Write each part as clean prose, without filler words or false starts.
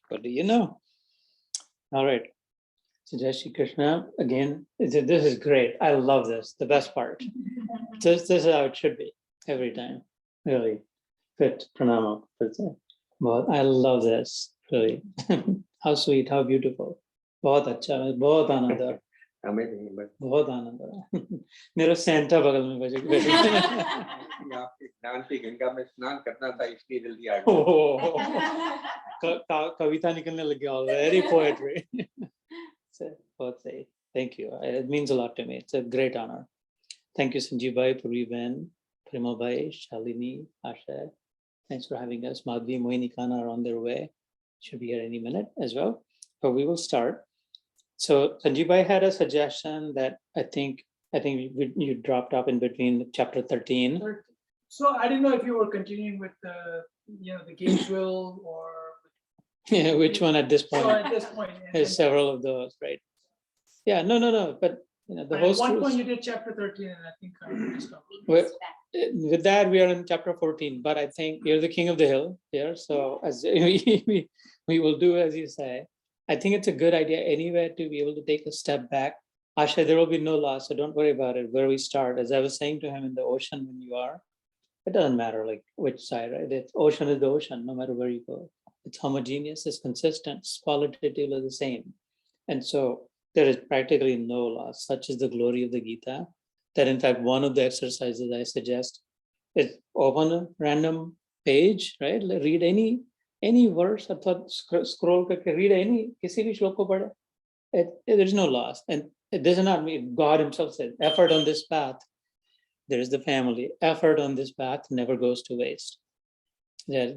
What do you know? All right. So Jai Shri Krishna, again, this is great. I love this, the best part. This is how it should be every time. Really. Fit pranama. But I love this, really. How sweet, how beautiful. बहुत अच्छा, बहुत आनंद है, बहुत आनंद है. मेरा Santa बगल में बजे स्नान करना था इसलिए जल्दी आ गया. कविता निकलने लग गया. Very poetry. बहुत सही. Thank you. It means a lot to me. It's a great honor. Thank you, Sanjeev Bhai, Purvi, Prima Bhai, Shalini, Asha. Thanks for having us. Madhvi, Mohini Khanna are on their way. Should be here any minute as well. But we will start. So Sanjeev Bhai had a suggestion that I think you dropped off in between chapter 13. So I didn't know if you were continuing with the Games Will or Yeah, which one at this point? So at this point, There's several of those, right? Yeah, no. But the at host. one point you did chapter 13, and I think I missed out. With that, we are in chapter 14. But I think you're the king of the hill here. So as we will do as you say. I think it's a good idea anyway to be able to take a step back. Asha, there will be no loss, so don't worry about it. Where we start, as I was saying to him in the ocean, when you are, it doesn't matter like which side, right? The ocean is the ocean, no matter where you go. It's homogeneous, it's consistent, it's qualitatively the same. And so there is practically no loss. Such is the glory of the Gita, that in fact, one of the exercises I suggest is open a random page, right? Read any verse, scroll, read any, kisi bhi shlok ko padhe. There's no loss. And it does not mean, God himself said, effort on this path, there is the family. Effort on this path never goes to waste. That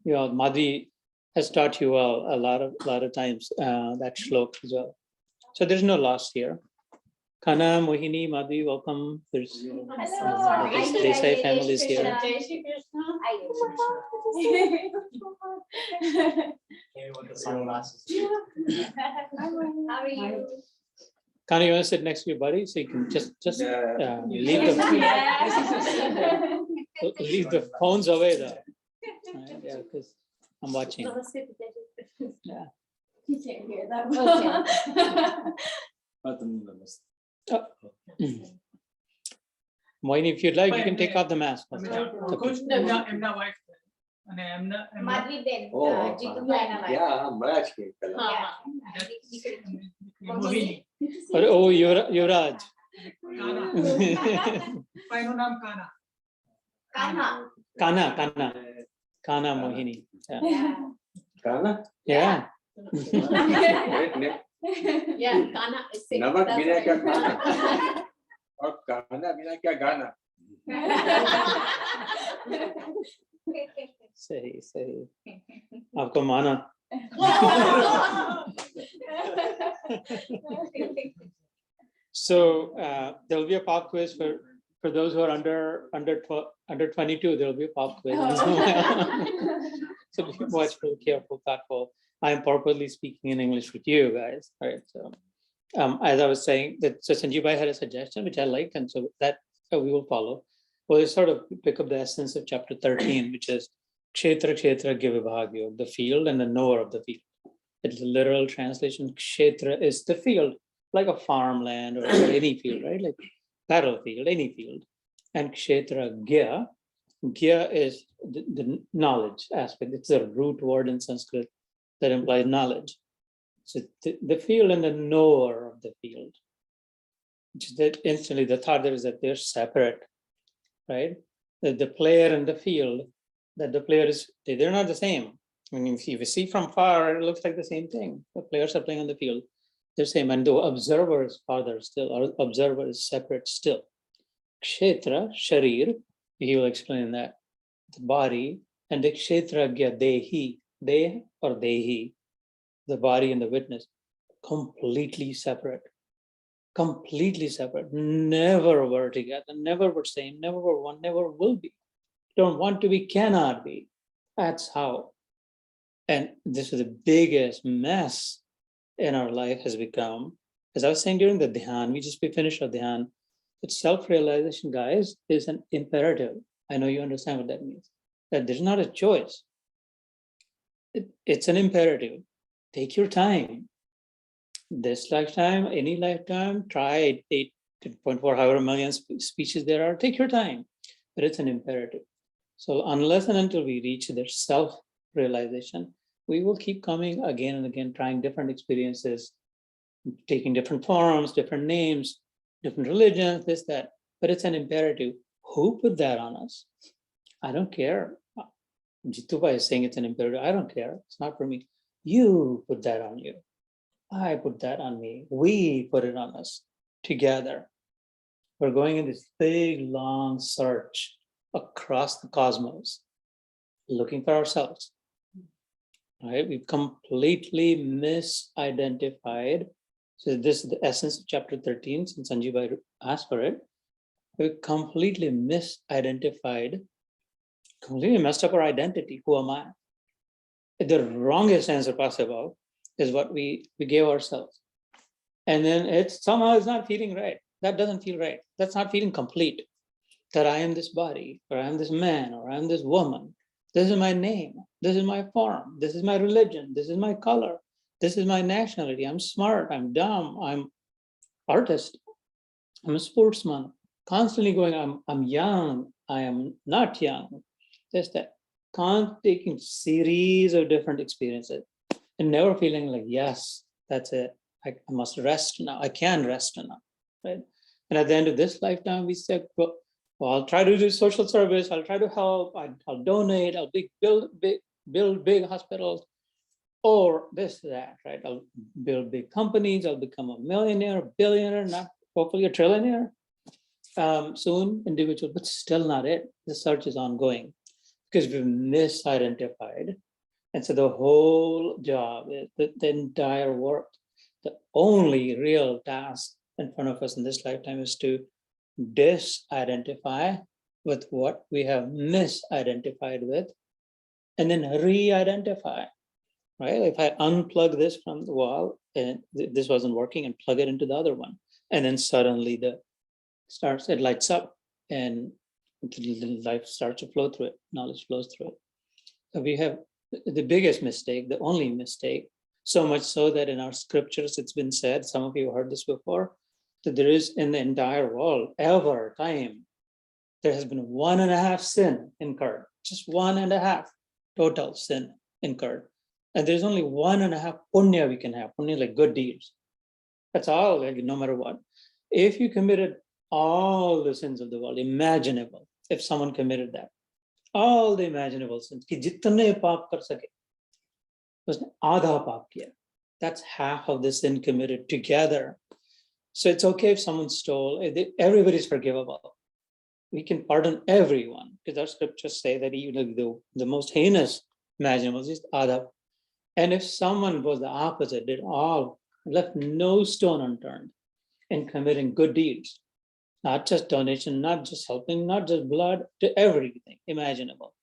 Madhvi has taught you all a lot of times that shlok as well. So there's no loss here. Khanna, Mohini, Madhvi, welcome. There's Desai families here. Jai Shri Krishna. How are you? Khanna, you want to sit next to your buddy so you can just leave the phones away though. Right? Yeah, because I'm watching. Yeah. You can't hear that well. Mohini, if you'd like, you can take off the mask. એમના wife અને એમના Madhvi Ben, Jitu Bhai na wife. Yeah, મળ્યા છે પેલા. મોહિની. Oh, Yuvraj. ભાઈનું નામ કાના. Khanna, Mohini. Yeah. Kana? Yeah. Yeah, Kana is sick. नमक बिना क्या खाना और खाना बिना क्या गाना. सही. आपको माना. So there will be a pop quiz for those who are under 22. There will be a pop quiz. So be watchful, careful, thoughtful. I am purposely speaking in English with you guys. All right. So as I was saying, so Sanjeev Bhai had a suggestion which I liked, and so that we will follow. We'll sort of pick up the essence of chapter 13, which is Kshetra Vibhagyo, the field and the knower of the field. It's a literal translation. Kshetra is the field, like a farmland or any field, right? Like battlefield, any field. And Kshetra Gya is the knowledge aspect. It's a root word in Sanskrit that implies knowledge. So the field and the knower of the field. Which is that instantly the thought there is that they're separate, right? That the player and the field, that the player is, they're not the same. I mean, if you see from far, it looks like the same thing. The players are playing on the field. They're same, and the observer is farther still, or observer is separate still. Kshetra, Sharir, he will explain that. The body, and the Kshetra Gya, Dehi, Deh or Dehi, the body and the witness, completely separate. Completely separate. Never were together, never were same, never were one, never will be. Don't want to be, cannot be. That's how. And this is the biggest mess in our life has become. As I was saying during the dhyan, we just finished our dhyan, that self-realization, guys, is an imperative. I know you understand what that means. That there's not a choice. It's an imperative. Take your time. This lifetime, any lifetime, try 8.4, however million species there are, take your time, but it's an imperative. So unless and until we reach their self-realization, we will keep coming again and again, trying different experiences, taking different forms, different names, different religions, this, that, but it's an imperative. Who put that on us? I don't care. Jituba is saying it's an imperative. I don't care. It's not for me. You put that on you. I put that on me. We put it on us together. We're going in this big, long search across the cosmos, looking for ourselves. Right? We've completely misidentified. So this is the essence of chapter 13, since Sanjeev asked for it. We've completely misidentified, completely messed up our identity. Who am I? The wrongest answer possible is what we gave ourselves. And then it's somehow it's not feeling right. That doesn't feel right. That's not feeling complete. That I am this body, or I am this man, or I am this woman. This is my name. This is my form. This is my religion. This is my color. This is my nationality. I'm smart. I'm dumb. I'm artist. I'm a sportsman. Constantly going, I'm young. I am not young. Just that. Taking series of different experiences and never feeling like, yes, that's it. I must rest now. I can rest now, right? And at the end of this lifetime, we said, well, I'll try to do social service. I'll try to help. I'll donate. I'll build big hospitals, or this, that, right? I'll build big companies. I'll become a millionaire, a billionaire, not hopefully a trillionaire soon, individual, but still not it. The search is ongoing because we've misidentified. And so the whole job, the entire work, the only real task in front of us in this lifetime is to disidentify with what we have misidentified with, and then re-identify, right? If I unplug this from the wall and this wasn't working, and plug it into the other one, and then suddenly it lights up and life starts to flow through it, knowledge flows through it. So we have the biggest mistake, the only mistake, so much so that in our scriptures it's been said, some of you heard this before, that there is in the entire world, ever time, there has been 1.5 sin incurred, just 1.5 total sin incurred. And there's only 1.5 punya we can have, punya like good deeds. That's all, like, no matter what. If you committed all the sins of the world, imaginable, if someone committed that, all the imaginable sins, कि जितने पाप कर सके, उसने आधा पाप किया. That's half of the sin committed together. So it's okay if someone stole, everybody's forgivable. We can pardon everyone, because our scriptures say that even the most heinous imaginable is adha. And if someone was the opposite, did all, left no stone unturned in committing good deeds, not just donation, not just helping, not just blood, to everything imaginable,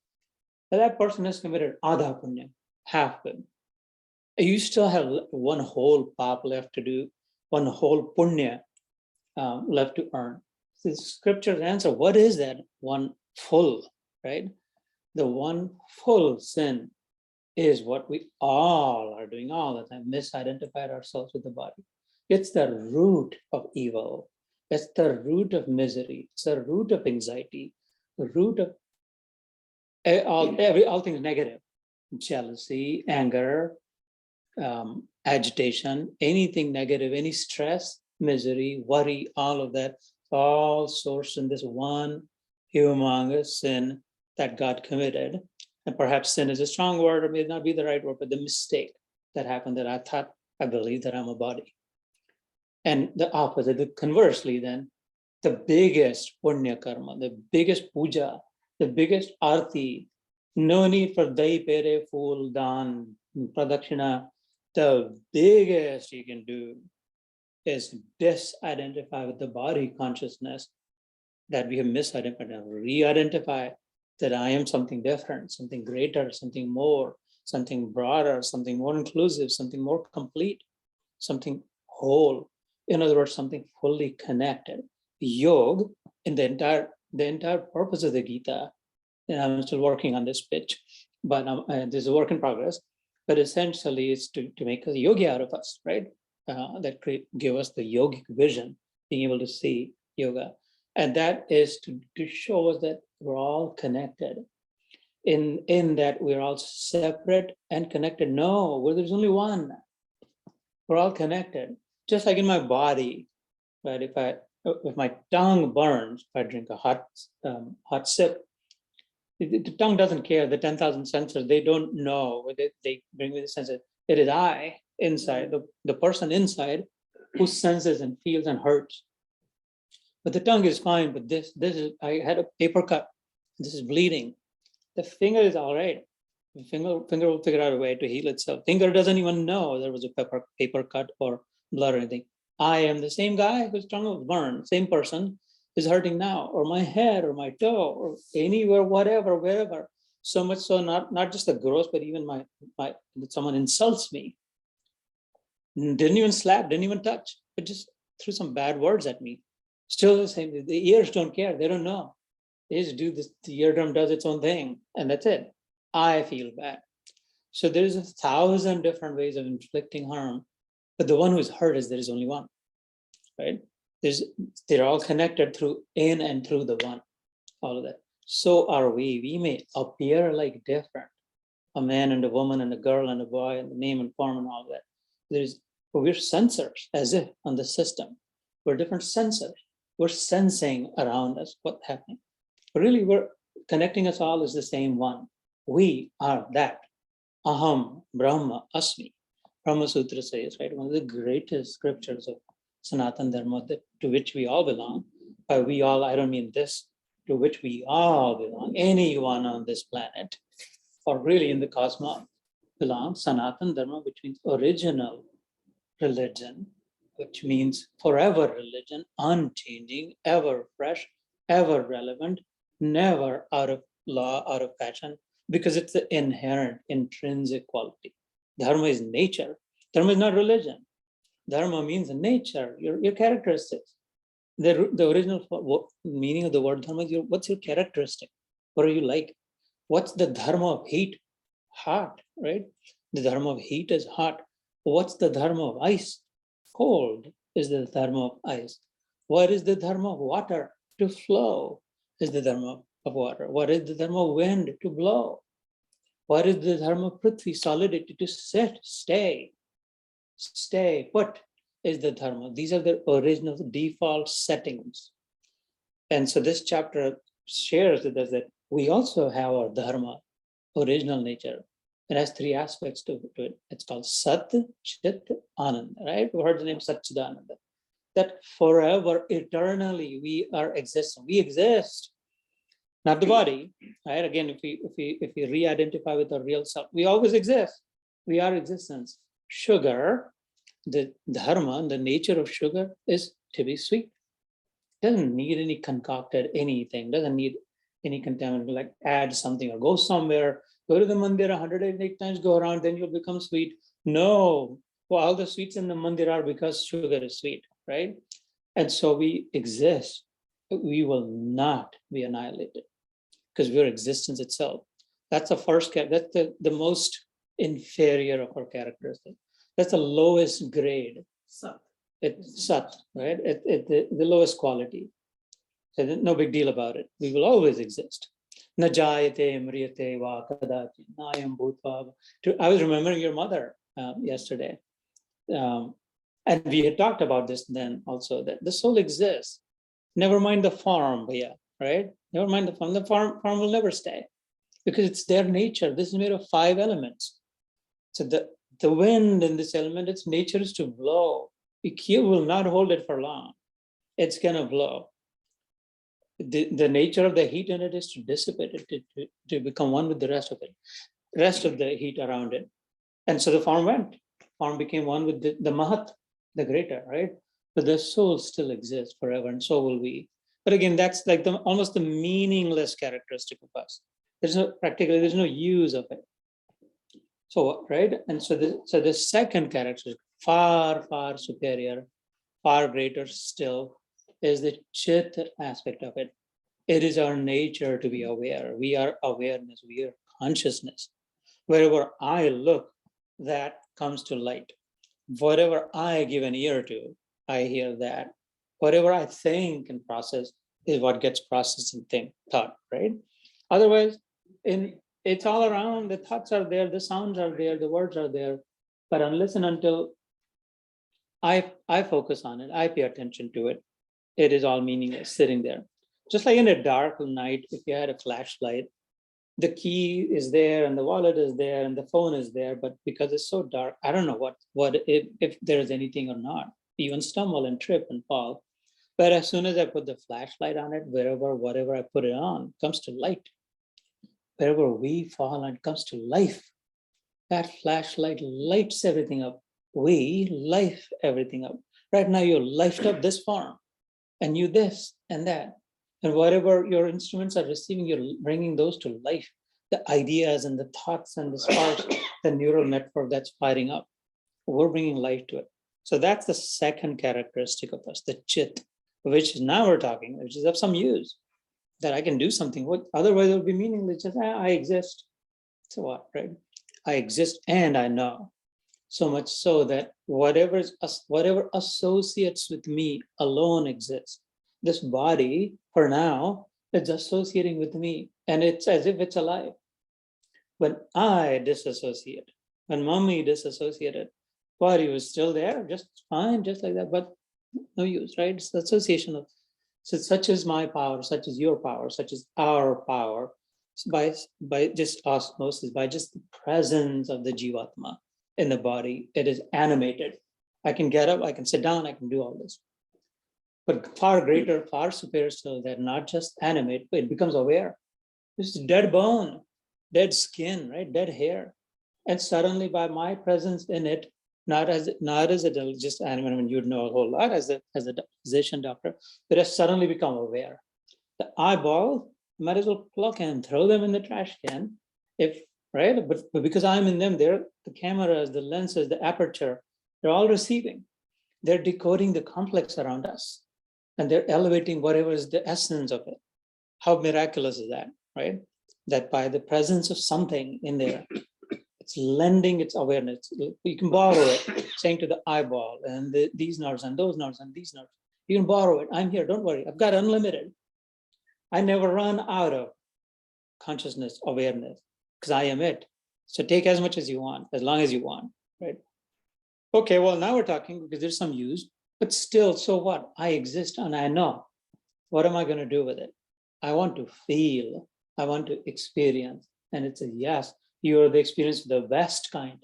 that person has committed adha punya, half good. You still have one whole pap left to do, one whole punya left to earn. The scriptures answer, what is that one full, right? The one full sin is what we all are doing all the time, misidentified ourselves with the body. It's the root of evil. It's the root of misery. It's the root of anxiety, the root of all things negative, jealousy, anger, agitation, anything negative, any stress, misery, worry, all of that, all sourced in this one humongous sin that God committed. And perhaps sin is a strong word, or may not be the right word, but the mistake that happened, that I believe that I'm a body. And the opposite, conversely then, the biggest punya karma, the biggest puja, the biggest arti, no need for dahi pere, fool, dan, pradakshina, the biggest you can do is disidentify with the body consciousness that we have misidentified and re-identify that I am something different, something greater, something more, something broader, something more inclusive, something more complete, something whole. In other words, something fully connected. Yoga, in the entire purpose of the Gita, and I'm still working on this pitch, but this is a work in progress. but essentially it's to make a yogi out of us, right? Give us the yogic vision, being able to see yoga. And that is to show us that we're all connected in that we're all separate and connected. No, well, there's only one. We're all connected. Just like in my body, right? If my tongue burns, if I drink a hot sip, the tongue doesn't care. The 10,000 sensors, they don't know. They bring me the sense that it is I inside, the person inside who senses and feels and hurts. But the tongue is fine. But this is, I had a paper cut. This is bleeding. The finger is all right. The finger will figure out a way to heal itself. Finger doesn't even know there was a paper cut or blood or anything. I am the same guy whose tongue was burned, same person is hurting now, or my head or my toe or anywhere, whatever, wherever. So much so, not just the gross, but even my someone insults me. Didn't even slap, didn't even touch, but just threw some bad words at me. Still the same. The ears don't care. They don't know. They just do this. The eardrum does its own thing, and that's it. I feel bad. So there's 1,000 different ways of inflicting harm, but the one who's hurt is there is only one, right? They're all connected through in and through the one, all of that. So are we. We may appear like different, a man and a woman and a girl and a boy and the name and form and all that. We're sensors as if on the system. We're different sensors. We're sensing around us what's happening. But really, we're connecting us all as the same one. We are that. Aham Brahma Asmi. Brahma Sutra says, right, one of the greatest scriptures of Sanatana Dharma to which we all belong. By we all, I don't mean this, to which we all belong. Anyone on this planet, or really in the cosmos, belongs. Sanatana Dharma, which means original religion, which means forever religion, unchanging, ever fresh, ever relevant, never out of law, out of fashion, because it's the inherent, intrinsic quality. Dharma is nature. Dharma is not religion. Dharma means nature, your characteristics. The original meaning of the word dharma is what's your characteristic? What are you like? What's the dharma of heat? Hot, right? The dharma of heat is hot. What's the dharma of ice? Cold is the dharma of ice. What is the dharma of water? To flow is the dharma of water. What is the dharma of wind? To blow. What is the dharma of prithvi? Solidity. To sit, stay, put is the dharma. These are the original default settings. And so this chapter shares with us that we also have our dharma, original nature. It has three aspects to it. It's called Sat, Chit, Ananda, right? We heard the name Satchidananda. That forever, eternally, we are existing. We exist, not the body, right? Again, if we re-identify with our real self, we always exist. We are existence. Sugar, the dharma, the nature of sugar is to be sweet. Doesn't need any concocted anything. Doesn't need any contaminant, like add something or go somewhere. Go to the mandir 108 times, go around, then you'll become sweet. No, well, all the sweets in the mandir are because sugar is sweet, right? And so we exist. We will not be annihilated because we're existence itself. That's the first, that's the most inferior of our characteristics. That's the lowest grade. Sat. It's sat, right? The lowest quality. So no big deal about it. We will always exist. Na jayate mriyate va kadachi nayam bhutva. I was remembering your mother yesterday. And we had talked about this then also, that the soul exists. Never mind the form, right? Never mind the form. The form will never stay because it's their nature. This is made of 5 elements. So the wind in this element, its nature is to blow. You will not hold it for long. It's gonna blow. The nature of the heat in it is to dissipate it, to become one with the rest of it, rest of the heat around it. And so the form went. Form became one with the Mahat, the greater, right? But the soul still exists forever, and so will we. But again, that's like almost the meaningless characteristic of us. There's no use of it. So, right? And so the second characteristic, far, far superior, far greater still, is the Chit aspect of it. It is our nature to be aware. We are awareness, we are consciousness. Wherever I look, that comes to light. Whatever I give an ear to, I hear that. Whatever I think and process is what gets processed and thought, right? Otherwise, it's all around, the thoughts are there, the sounds are there, the words are there. But unless and until I focus on it, I pay attention to it, it is all meaningless sitting there. Just like in a dark night, if you had a flashlight, the key is there and the wallet is there and the phone is there, but because it's so dark, I don't know what if there is anything or not. You even stumble and trip and fall. But as soon as I put the flashlight on it, whatever I put it on comes to light. Wherever we fall and comes to life, that flashlight lights everything up. We life everything up. Right now, you're lifed up this far, and you this and that. And whatever your instruments are receiving, you're bringing those to life. The ideas and the thoughts and the sparks, the neural network that's firing up. We're bringing life to it. So that's the second characteristic of us, the chit, which now we're talking, which is of some use, that I can do something. Otherwise, it would be meaningless. Just I exist. So what, right? I exist and I know. So much so that whatever associates with me alone exists. This body, for now, is associating with me, and it's as if it's alive. When I disassociate, when mommy disassociated, body was still there, just fine, just like that, but no use, right? It's the association of, so such is my power, such is your power, such is our power, by just osmosis, by just the presence of the Jivatma in the body, it is animated. I can get up, I can sit down, I can do all this. But far greater, far superior still, they're not just animate, but it becomes aware. This is dead bone, dead skin, right? Dead hair. And suddenly by my presence in it, not as a just animate, I mean, you'd know a whole lot as a physician doctor, but has suddenly become aware. The eyeball, might as well pluck and throw them in the trash can, if right? But because I'm in them, they're the cameras, the lenses, the aperture, they're all receiving. They're decoding the complex around us, and they're elevating whatever is the essence of it. How miraculous is that, right? That by the presence of something in there, it's lending its awareness. You can borrow it, saying to the eyeball and these nerves and those nerves and these nerves. You can borrow it. I'm here, don't worry. I've got unlimited. I never run out of consciousness, awareness, because I am it. So take as much as you want, as long as you want, right? Okay, well, now we're talking because there's some use, but still, so what? I exist and I know. What am I going to do with it? I want to feel, I want to experience. And it's a yes, you're the experience of the best kind.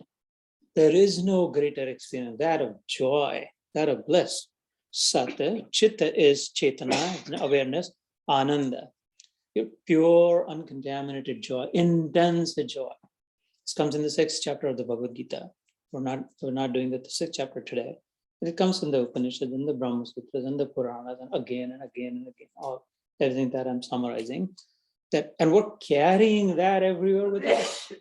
There is no greater experience, that of joy, that of bliss. Sata, chitta is chetana, awareness, ananda. Pure, uncontaminated joy, intense joy. This comes in the 6th chapter of the Bhagavad Gita. We're not doing the 6th chapter today. But it comes in the Upanishads, in the Brahma Sutras, and the Puranas, and again and again and again. Everything that I'm summarizing. And we're carrying that everywhere with us.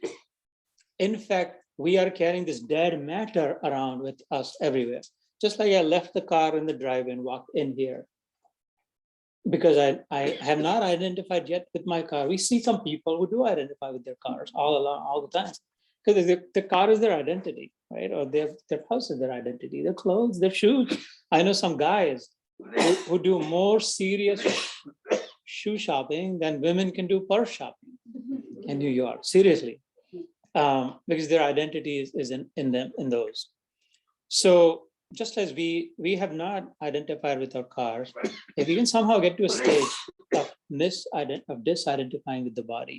In fact, we are carrying this dead matter around with us everywhere. Just like I left the car in the driveway and walked in here, because I have not identified yet with my car. We see some people who do identify with their cars all the time, because the car is their identity, right? Or their house is their identity, their clothes, their shoes. I know some guys who do more serious shoe shopping than women can do purse shopping in New York, seriously, because their identity is in them, in those. So just as we have not identified with our cars, if we can somehow get to a stage of disidentifying with the body,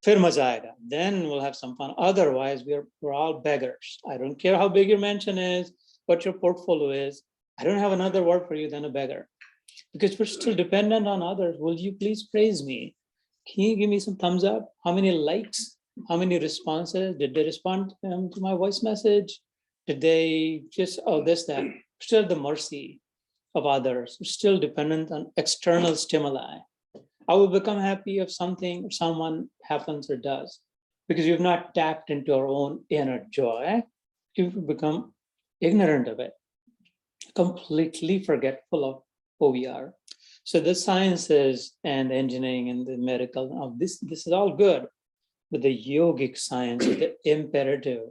fir maza aayega, then we'll have some fun. Otherwise, we're all beggars. I don't care how big your mansion is, what your portfolio is. I don't have another word for you than a beggar, because we're still dependent on others. Will you please praise me? Can you give me some thumbs up? How many likes? How many responses? Did they respond to my voice message? Did they just, this, that? Still the mercy of others. We're still dependent on external stimuli. I will become happy if something or someone happens or does, because you've not tapped into our own inner joy. You've become ignorant of it, completely forgetful of who we are. So the sciences and engineering and the medical, this is all good, but the yogic science is the imperative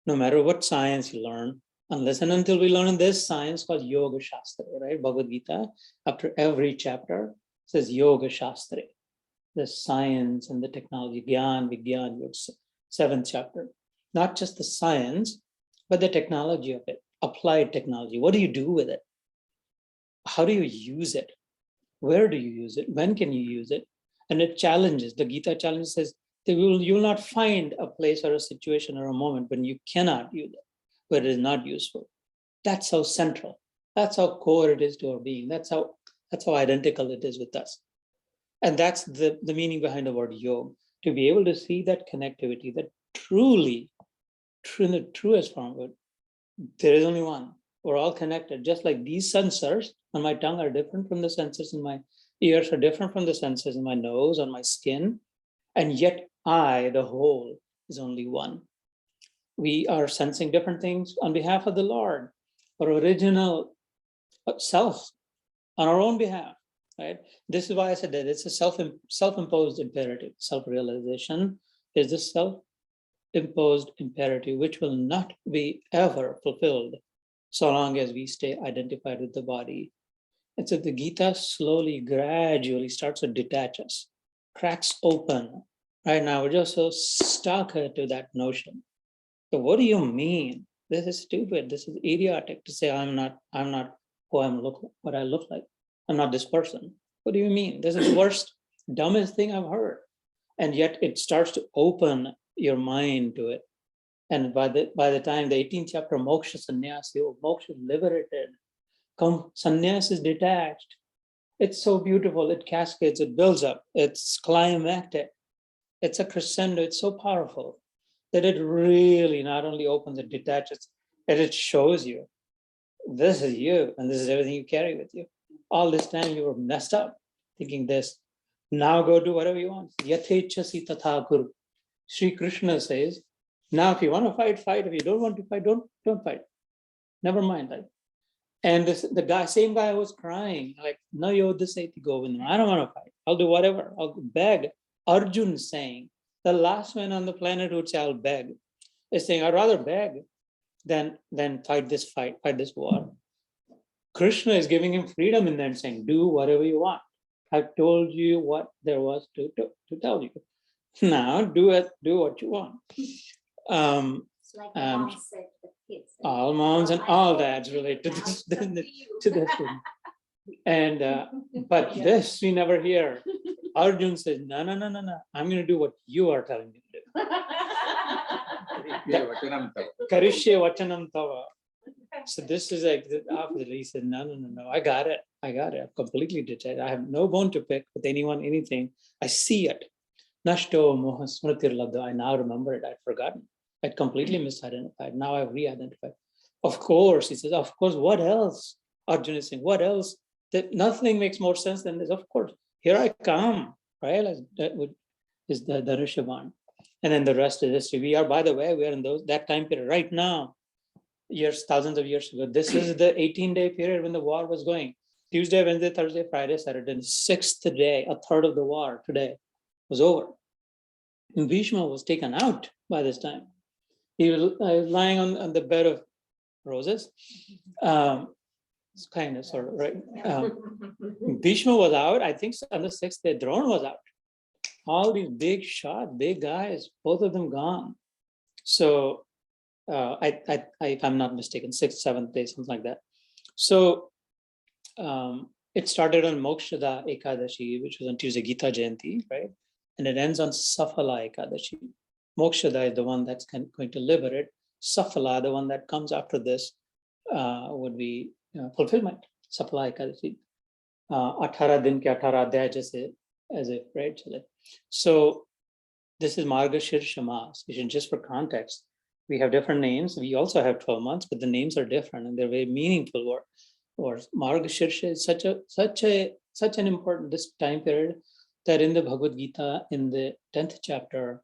no matter what science you learn, unless and until we learn this science called Yoga Shastra, right? Bhagavad Gita, after every chapter, says Yoga Shastra, the science and the technology, Gyan, Vigyan, seventh chapter. Not just the science, but the technology of it, applied technology. What do you do with it? How do you use it? Where do you use it? When can you use it? And it challenges, the Gita challenge says, that you will not find a place or a situation or a moment when you cannot use it, where it is not useful. That's how central, that's how core it is to our being. That's how identical it is with us. And that's the meaning behind the word yoga, to be able to see that connectivity, that truly, in the truest form of it, there is only one. We're all connected, just like these sensors on my tongue are different from the sensors in my ears, are different from the sensors in my nose, on my skin. And yet I, the whole, is only one. We are sensing different things on behalf of the Lord, our original self, on our own behalf, right? This is why I said that it's a self-imposed imperative. Self-realization is the self-imposed imperative, which will not be ever fulfilled so long as we stay identified with the body. And so the Gita slowly, gradually starts to detach us, cracks open. Right now, we're just so stuck to that notion. So what do you mean? This is stupid. This is idiotic to say I'm not who what I look like. I'm not this person. What do you mean? This is the worst, dumbest thing I've heard. And yet it starts to open your mind to it. And by the time the 18th chapter, moksha sannyasi, moksha is liberated, sannyas is detached. It's so beautiful. It cascades, it builds up, it's climactic. It's a crescendo. It's so powerful that it really not only opens, it detaches, and it shows you this is you, and this is everything you carry with you. All this time you were messed up thinking this. Now go do whatever you want. Yathechasi tatha kuru. Sri Krishna says, now if you want to fight, fight. If you don't want to fight, don't fight. Never mind that. And the same guy was crying, like, no, yodhaseti govindam. I don't want to fight. I'll do whatever. I'll beg. Arjun saying, the last man on the planet who would say, I'll beg, is saying, I'd rather beg than fight this war. Krishna is giving him freedom in that, saying, do whatever you want. I've told you what there was to tell you. Now do what you want. It's like the mom said to the kids. All moms and all dads relate to this, to this. And but this we never hear. Arjun says, no. I'm going to do what you are telling me to do. Karishye vachanam tava. So this is like the opposite. He said, no. I got it. I'm completely detached. I have no bone to pick with anyone, anything. I see it. Nashto moha smritir labdha. I now remember it. I'd forgotten. I'd completely misidentified. Now I've re-identified. Of course, he says, of course, what else? Arjun is saying, what else? That nothing makes more sense than this. Of course, here I come, right? That is the Rishabhan. And then the rest is history. We are, by the way, we are in that time period right now, years, thousands of years ago. This is the 18-day period when the war was going. Tuesday, Wednesday, Thursday, Friday, Saturday, and the 6th day, a third of the war today was over. And Bhishma was taken out by this time. He was lying on the bed of roses. It's kind of sort of right. Bhishma was out. I think on the 6th day, Drona was out. All these big shot, big guys, both of them gone. So if I'm not mistaken, 6th, 7th day, something like that. So it started on Mokshada Ekadashi, which was on Tuesday, Gita Jayanti, right? And it ends on Safala Ekadashi. Mokshada is the one that's going to liberate. Safala, the one that comes after this, would be fulfillment. Safala Ekadashi. 18 din ke 18 adhyay as if, right? So this is Margashirsha Mas. Just for context, we have different names. We also have 12 months, but the names are different and they're very meaningful words. Margashirsha is such an important this time period that in the Bhagavad Gita, in the 10th chapter,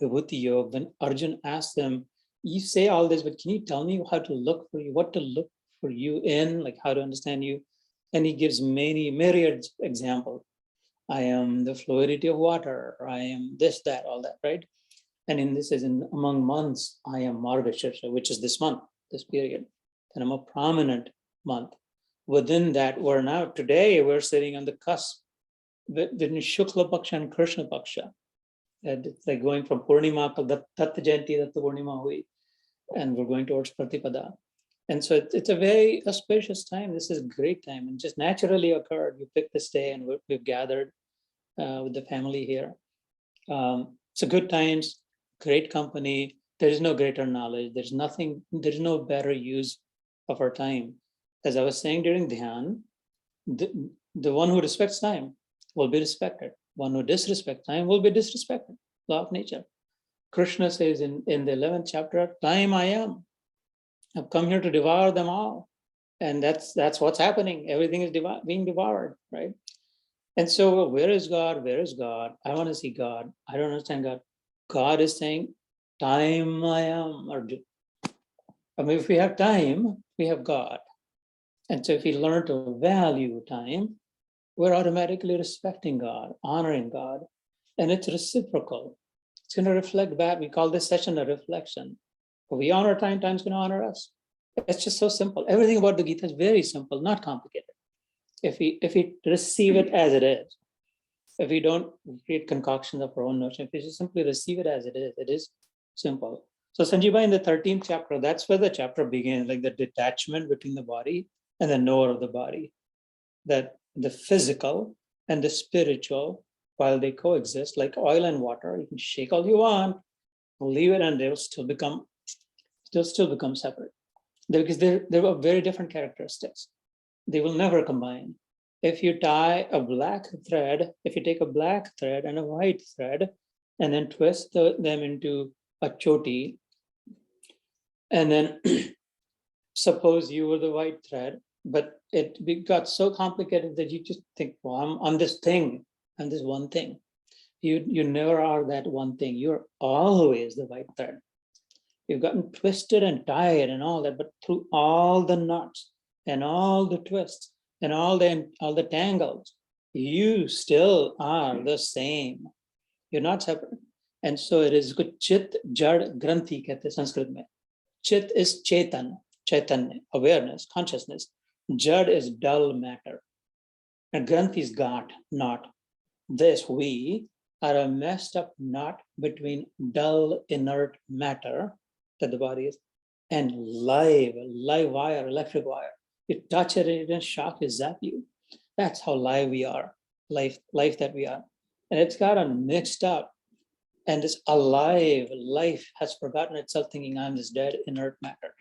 Vibhuti Yoga, when Arjun asked them, you say all this, but can you tell me how to look for you, what to look for you in, like how to understand you? And he gives many myriad examples. I am the fluidity of water, or I am this, that, all that, right? And in this is in among months, I am Margashirsha, which is this month, this period. And I'm a prominent month. Within that, today we're sitting on the cusp between Shukla Paksha and Krishna Paksha. And it's like going from Purnima to Tat Jayanti, Tat Purnima Hui, and we're going towards Pratipada. And so it's a very auspicious time. This is a great time, and just naturally occurred. We picked this day, and we've gathered with the family here. So good times, great company. There is no greater knowledge. There's no better use of our time. As I was saying during Dhyan, the one who respects time will be respected. One who disrespects time will be disrespected. Law of nature. Krishna says in the 11th chapter, time I am. I've come here to devour them all. And that's what's happening. Everything is being devoured, right? And so where is God? Where is God? I want to see God. I don't understand God. God is saying, time I am. I mean, if we have time, we have God. And so if we learn to value time, we're automatically respecting God, honoring God. And it's reciprocal. It's going to reflect back. We call this session a reflection. If we honor time, time's going to honor us. It's just so simple. Everything about the Gita is very simple, not complicated. If we receive it as it is, if we don't create concoctions of our own notion, if we just simply receive it as it is simple. So Sanjiva in the 13th chapter, that's where the chapter begins, like the detachment between the body and the knower of the body. That the physical and the spiritual, while they coexist, like oil and water, you can shake all you want, leave it, and they'll still become separate. Because they're of very different characteristics. They will never combine. If you tie a black thread, if you take a black thread and a white thread, and then twist them into a choti, and then suppose you were the white thread, but it got so complicated that you just think, well, I'm this thing, I'm this one thing. You never are that one thing. You're always the white thread. You've gotten twisted and tied and all that, but through all the knots and all the twists and all the tangles, you still are the same. You're not separate. And so it is good. Chit, jad, granthi, kehte Sanskrit mein. Chit is chaitanya, awareness, consciousness. Jad is dull matter. And granthi is got, not. This, we are a messed up knot between dull, inert matter that the body is, and live wire, electric wire. You touch it, it will shock, it zap you. That's how live we are, life that we are. And it's gotten mixed up. And this alive life has forgotten itself, thinking I'm this dead, inert matter.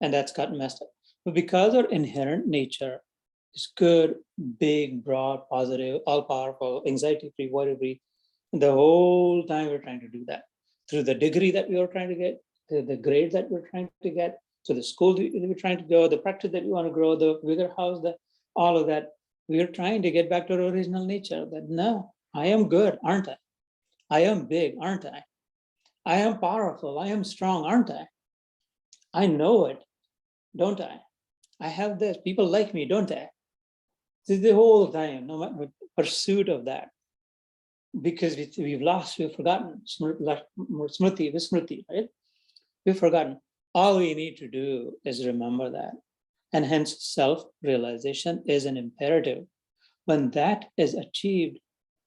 And that's gotten messed up. But because our inherent nature is good, big, broad, positive, all-powerful, anxiety-free, worry-free, the whole time we're trying to do that. Through the degree that we are trying to get, the grade that we're trying to get, to the school that we're trying to go, the practice that we want to grow, the bigger house, all of that, we're trying to get back to our original nature. That no, I am good, aren't I? I am big, aren't I? I am powerful, I am strong, aren't I? I know it, don't I? I have this, people like me, don't I? This is the whole time, no matter pursuit of that. Because we've forgotten, smriti, vismriti, right? We've forgotten. All we need to do is remember that. And hence self-realization is an imperative. When that is achieved,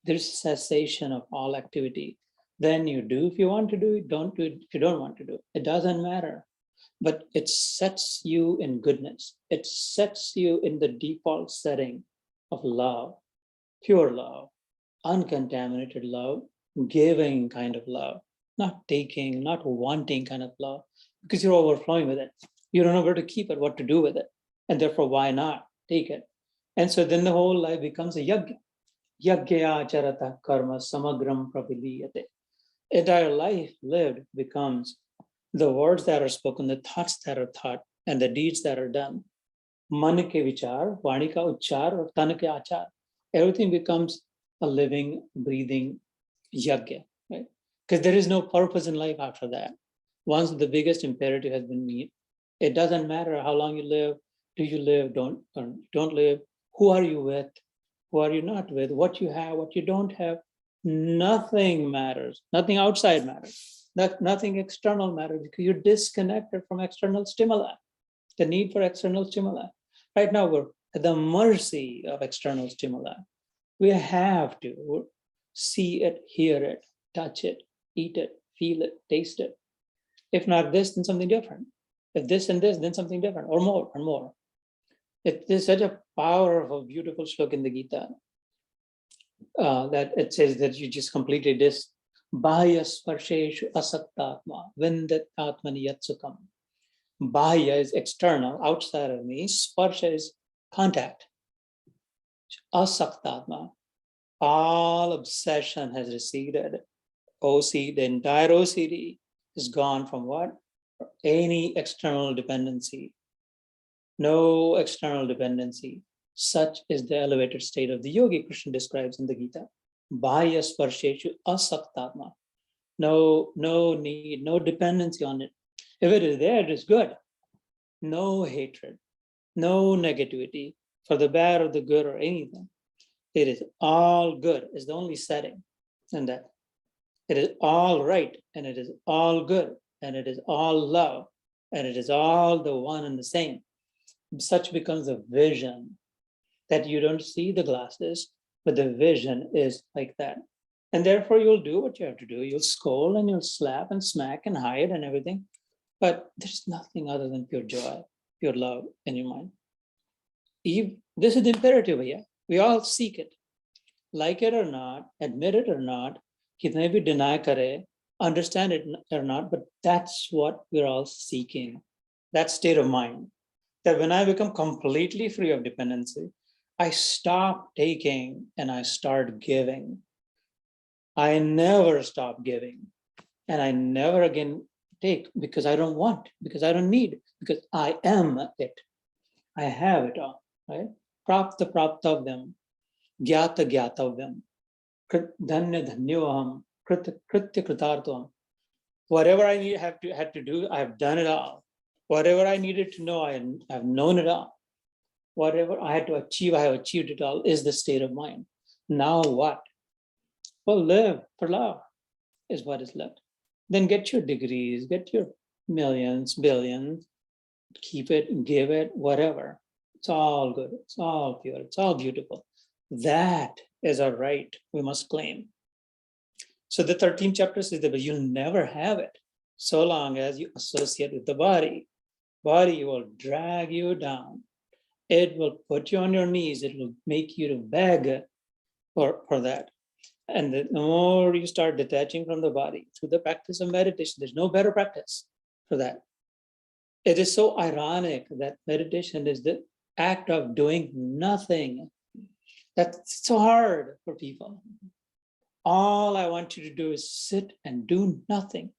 there's cessation of all activity. Then you do if you want to do it, don't do it if you don't want to do it. It doesn't matter. But it sets you in goodness. It sets you in the default setting of love, pure love, uncontaminated love, giving kind of love, not taking, not wanting kind of love, because you're overflowing with it. You don't know where to keep it, what to do with it. And therefore, why not take it? And so then the whole life becomes a yajna. Yajnaya charata karma samagram praviliyate. Entire life lived becomes the words that are spoken, the thoughts that are thought, and the deeds that are done. Man ke vichar, vani ka uchchar, or tan ke achar. Everything becomes a living, breathing yajna, right? Because there is no purpose in life after that. Once the biggest imperative has been met, it doesn't matter how long you live, do you live, don't live, who are you with, who are you not with, what you have, what you don't have. Nothing matters. Nothing outside matters. Nothing external matters because you're disconnected from external stimuli, the need for external stimuli. Right now, we're at the mercy of external stimuli. We have to see it, hear it, touch it, eat it, feel it, taste it. If not this, then something different. If this and this, then something different, or more and more. It is such a powerful, beautiful slok in the Gita that it says that you just completely Bahya sparsheshu asaktatma vindat atmani yatsukam. Bahya is external, outside of me. Sparsha is contact. Asaktatma, all obsession has receded. The entire OCD is gone from what? Any external dependency. No external dependency. Such is the elevated state of the yogi Krishna describes in the Gita. Bahya sparsheshu asaktatma. No need, no dependency on it. If it is there, it is good. No hatred, no negativity for the bad or the good or anything. It is all good is the only setting in that. It is all right and it is all good and it is all love and it is all the one and the same. Such becomes a vision that you don't see the glasses, but the vision is like that. And therefore you'll do what you have to do. You'll scold and you'll slap and smack and hide and everything. But there's nothing other than pure joy, pure love in your mind. This is the imperative here. We all seek it. Like it or not, admit it or not, kitne bhi deny kare, understand it or not, but that's what we're all seeking. That state of mind. That when I become completely free of dependency, I stop taking and I start giving. I never stop giving. And I never again take because I don't want, because I don't need, because I am it. I have it all, right? Prapta praptavyam, gyata gyatavyam, dhanya dhanyavaham, kritya kritartvam. Whatever I had to do, I've done it all. Whatever I needed to know, I've known it all. Whatever I had to achieve, I have achieved it all, is the state of mind. Now what? Well, live for love is what is left. Then get your degrees, get your millions, billions, keep it, give it, whatever. It's all good, it's all pure, it's all beautiful. That is our right we must claim. So the 13th chapter says that you'll never have it so long as you associate with the body. Body will drag you down. It will put you on your knees. It will make you to beg for that. And the more you start detaching from the body through the practice of meditation, there's no better practice for that. It is so ironic that meditation is the act of doing nothing. That's so hard for people. All I want you to do is sit and do nothing.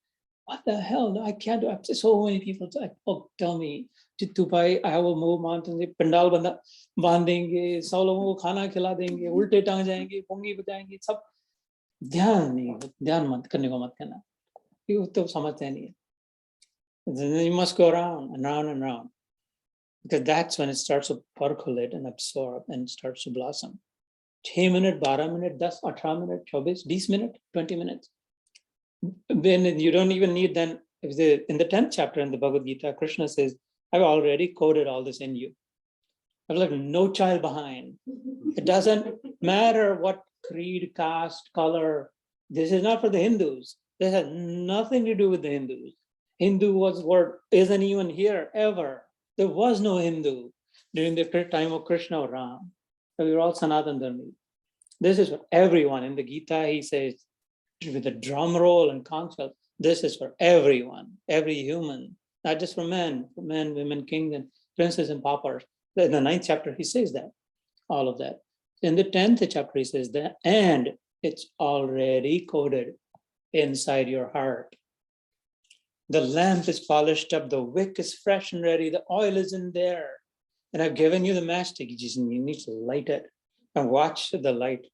What the hell? No, I can't do it. So many people tell me, Chittu bhai, I will move mountains, pandal bandenge, 100 लोगों को खाना खिला देंगे, उल्टे टांग जाएंगे, पोंगी बजाएंगे, सब ध्यान मत करने को मत करना. You तो समझते नहीं. Then you must go around and round and round. Because that's when it starts to percolate and absorb and starts to blossom. 6 minutes, 12 minutes, 10, 18 minutes, 24, 20 minutes, 20 minutes. Then you don't even need then, in the 10th chapter in the Bhagavad Gita, Krishna says, I've already coded all this in you. I've left no child behind. It doesn't matter what creed, caste, color. This is not for the Hindus. This has nothing to do with the Hindus. Hindu word isn't even here ever. There was no Hindu during the time of Krishna or Ram. So we were all Sanatan Dharmi. This is for everyone. In the Gita, he says, with a drum roll and conch shell, this is for everyone, every human, not just for men, women, kings, and princes and paupers. In the 9th chapter, he says that, all of that. In the 10th chapter, he says that, and it's already coded inside your heart. The lamp is polished up, the wick is fresh and ready, the oil is in there. And I've given you the matchstick, you need to light it and watch the light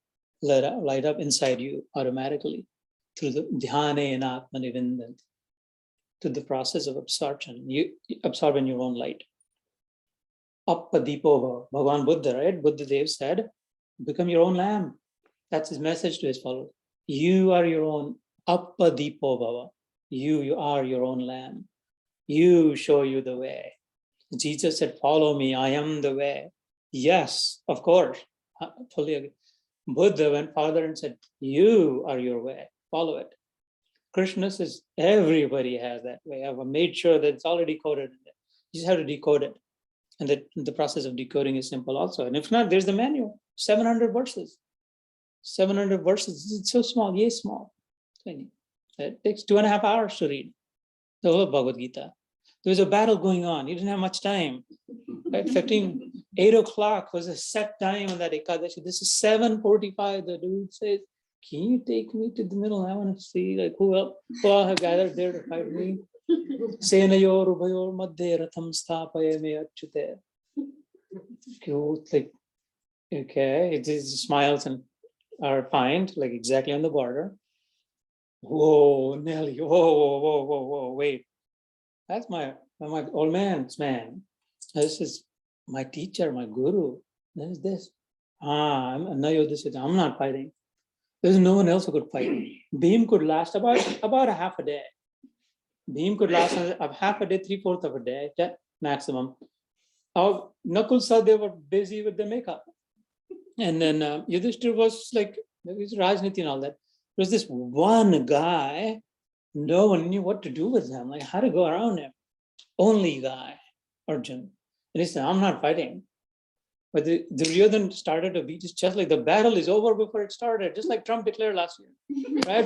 light up inside you automatically through the dhyane and atmanivindanti, to the process of absorption. You absorb in your own light. Appadipo Bhagavan Buddha, right? Buddha Dev said, become your own lamp. That's his message to his followers. You are your own Appadipo Bhava. You are your own lamb. You show you the way. Jesus said, follow me, I am the way. Yes, of course. Fully agree. Buddha went farther and said, you are your way, follow it. Krishna says, everybody has that way. I've made sure that it's already coded in there. You just have to decode it. And the process of decoding is simple also. And if not, there's the manual, 700 verses. 700 verses, it's so small, yay small. Tiny. It takes 2.5 hours to read the whole Bhagavad Gita. There was a battle going on. He didn't have much time. Right? 8 o'clock was a set time on that Ekadashi. This is 7:45. The dude says, can you take me to the middle? I want to see like who all have gathered there to fight me. Senayor Ubhayor Madhya Ratham Sthapaye Me Achyute. Like, okay, it just smiles and are fine, like exactly on the border. Whoa, Nelly, whoa, wait. That's my old man's man. This is my teacher, my guru. This is this. I'm not fighting. There's no one else who could fight. Beam could last about a half a day. Beam could last a half a day, 3/4 of a day, maximum. Nakul saw they were busy with the makeup. And then Yudhishthir was like, there was Rajniti and all that. There was this one guy, no one knew what to do with him, like how to go around him. Only guy, Arjun. And he said, I'm not fighting. But the Duryodhan started to beat his chest, like the battle is over before it started, just like Trump declared last year. Right?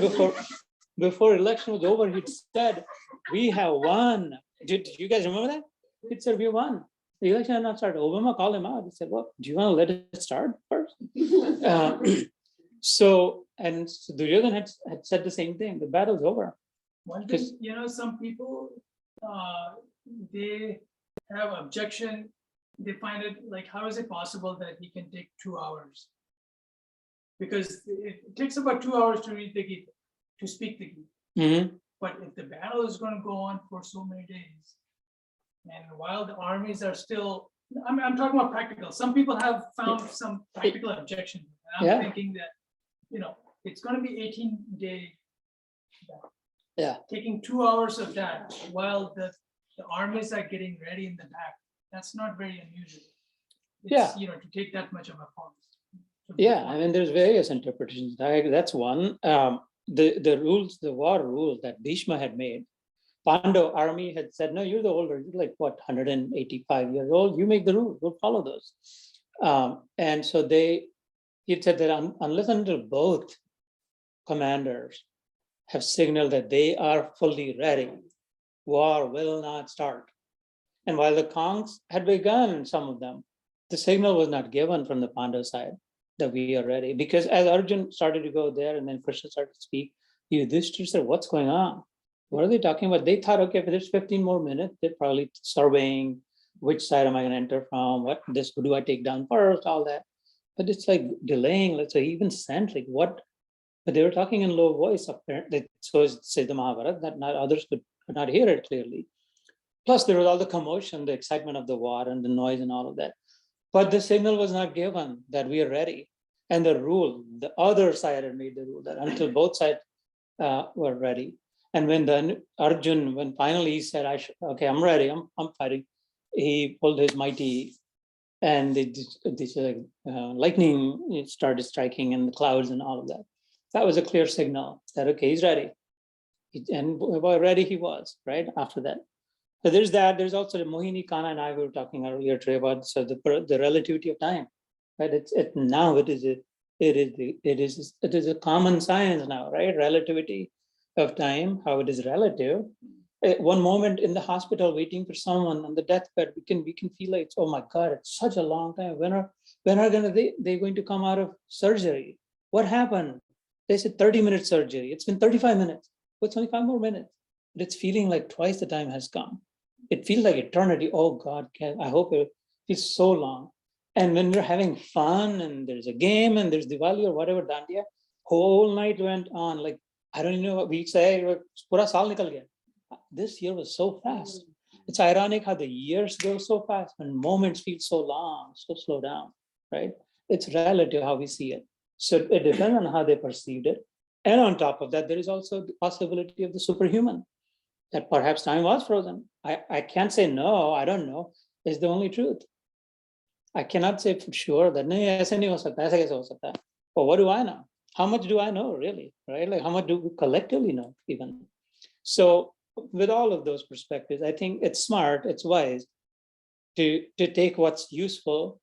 Before election was over, he said, we have won. Did you guys remember that? He said, we won. The election had not started. Obama called him out. He said, well, do you want to let it start first? So Duryodhan had said the same thing. The battle's over. One thing, some people, they have objection. They find it like, how is it possible that he can take 2 hours? Because it takes about 2 hours to read the Gita, to speak the Gita. Mm-hmm. But if the battle is going to go on for so many days, and while the armies are still, I'm talking about practical. Some people have found some practical objection. And I'm thinking that, it's going to be 18-day. Yeah. Taking 2 hours of that while the armies are getting ready in the back. That's not very unusual. It's, to take that much of a pause. Yeah, I mean, there's various interpretations. That's one. The rules, the war rules that Bhishma had made, Pandav army had said, no, you're the older, you're like, 185 years old, you make the rules, we'll follow those. And so he said that unless until both commanders have signaled that they are fully ready, war will not start. And while the Kongs had begun, some of them, the signal was not given from the Pandav side that we are ready. Because as Arjun started to go there and then Krishna started to speak, Yudhishthira said, what's going on? What are they talking about? They thought, okay, if there's 15 more minutes, they're probably surveying which side am I going to enter from, who do I take down first, all that. But it's like delaying, let's say, even sent, like what? But they were talking in low voice, apparently. So it says the Mahabharata, that not others could not hear it clearly. Plus, there was all the commotion, the excitement of the war and the noise and all of that. But the signal was not given that we are ready. And the rule, the other side had made the rule that until both sides were ready. And when Arjun, when finally he said, okay, I'm ready, I'm fighting, he pulled his mighty and lightning started striking in the clouds and all of that. That was a clear signal that, okay, he's ready. And boy, ready he was, right, after that. So there's that. There's also the Mohini, Kana, and I were talking earlier today about the relativity of time, right? It is a common science now, right? Relativity of time, how it is relative. One moment in the hospital waiting for someone on the deathbed, we can feel like, oh my God, it's such a long time. When are they going to come out of surgery? What happened? They said 30-minute surgery. It's been 35 minutes. What's 25 more minutes? But it's feeling like twice the time has come. It feels like eternity. Oh God, I hope it feels so long. And when we're having fun and there's a game and there's Diwali or whatever, Dandiya, whole night went on. Like, I don't know what we say, pura saal nikal gaya. This year was so fast. It's ironic how the years go so fast and moments feel so long, so slow down, right? It's relative how we see it. So it depends on how they perceived it. And on top of that, there is also the possibility of the superhuman, that perhaps time was frozen. I can't say no, I don't know, is the only truth. I cannot say for sure that no, ऐसे नहीं हो सकता, ऐसा कैसे हो सकता है? But what do I know? How much do I know really, right? Like how much do we collectively know even? So with all of those perspectives, I think it's smart, it's wise to take what's useful,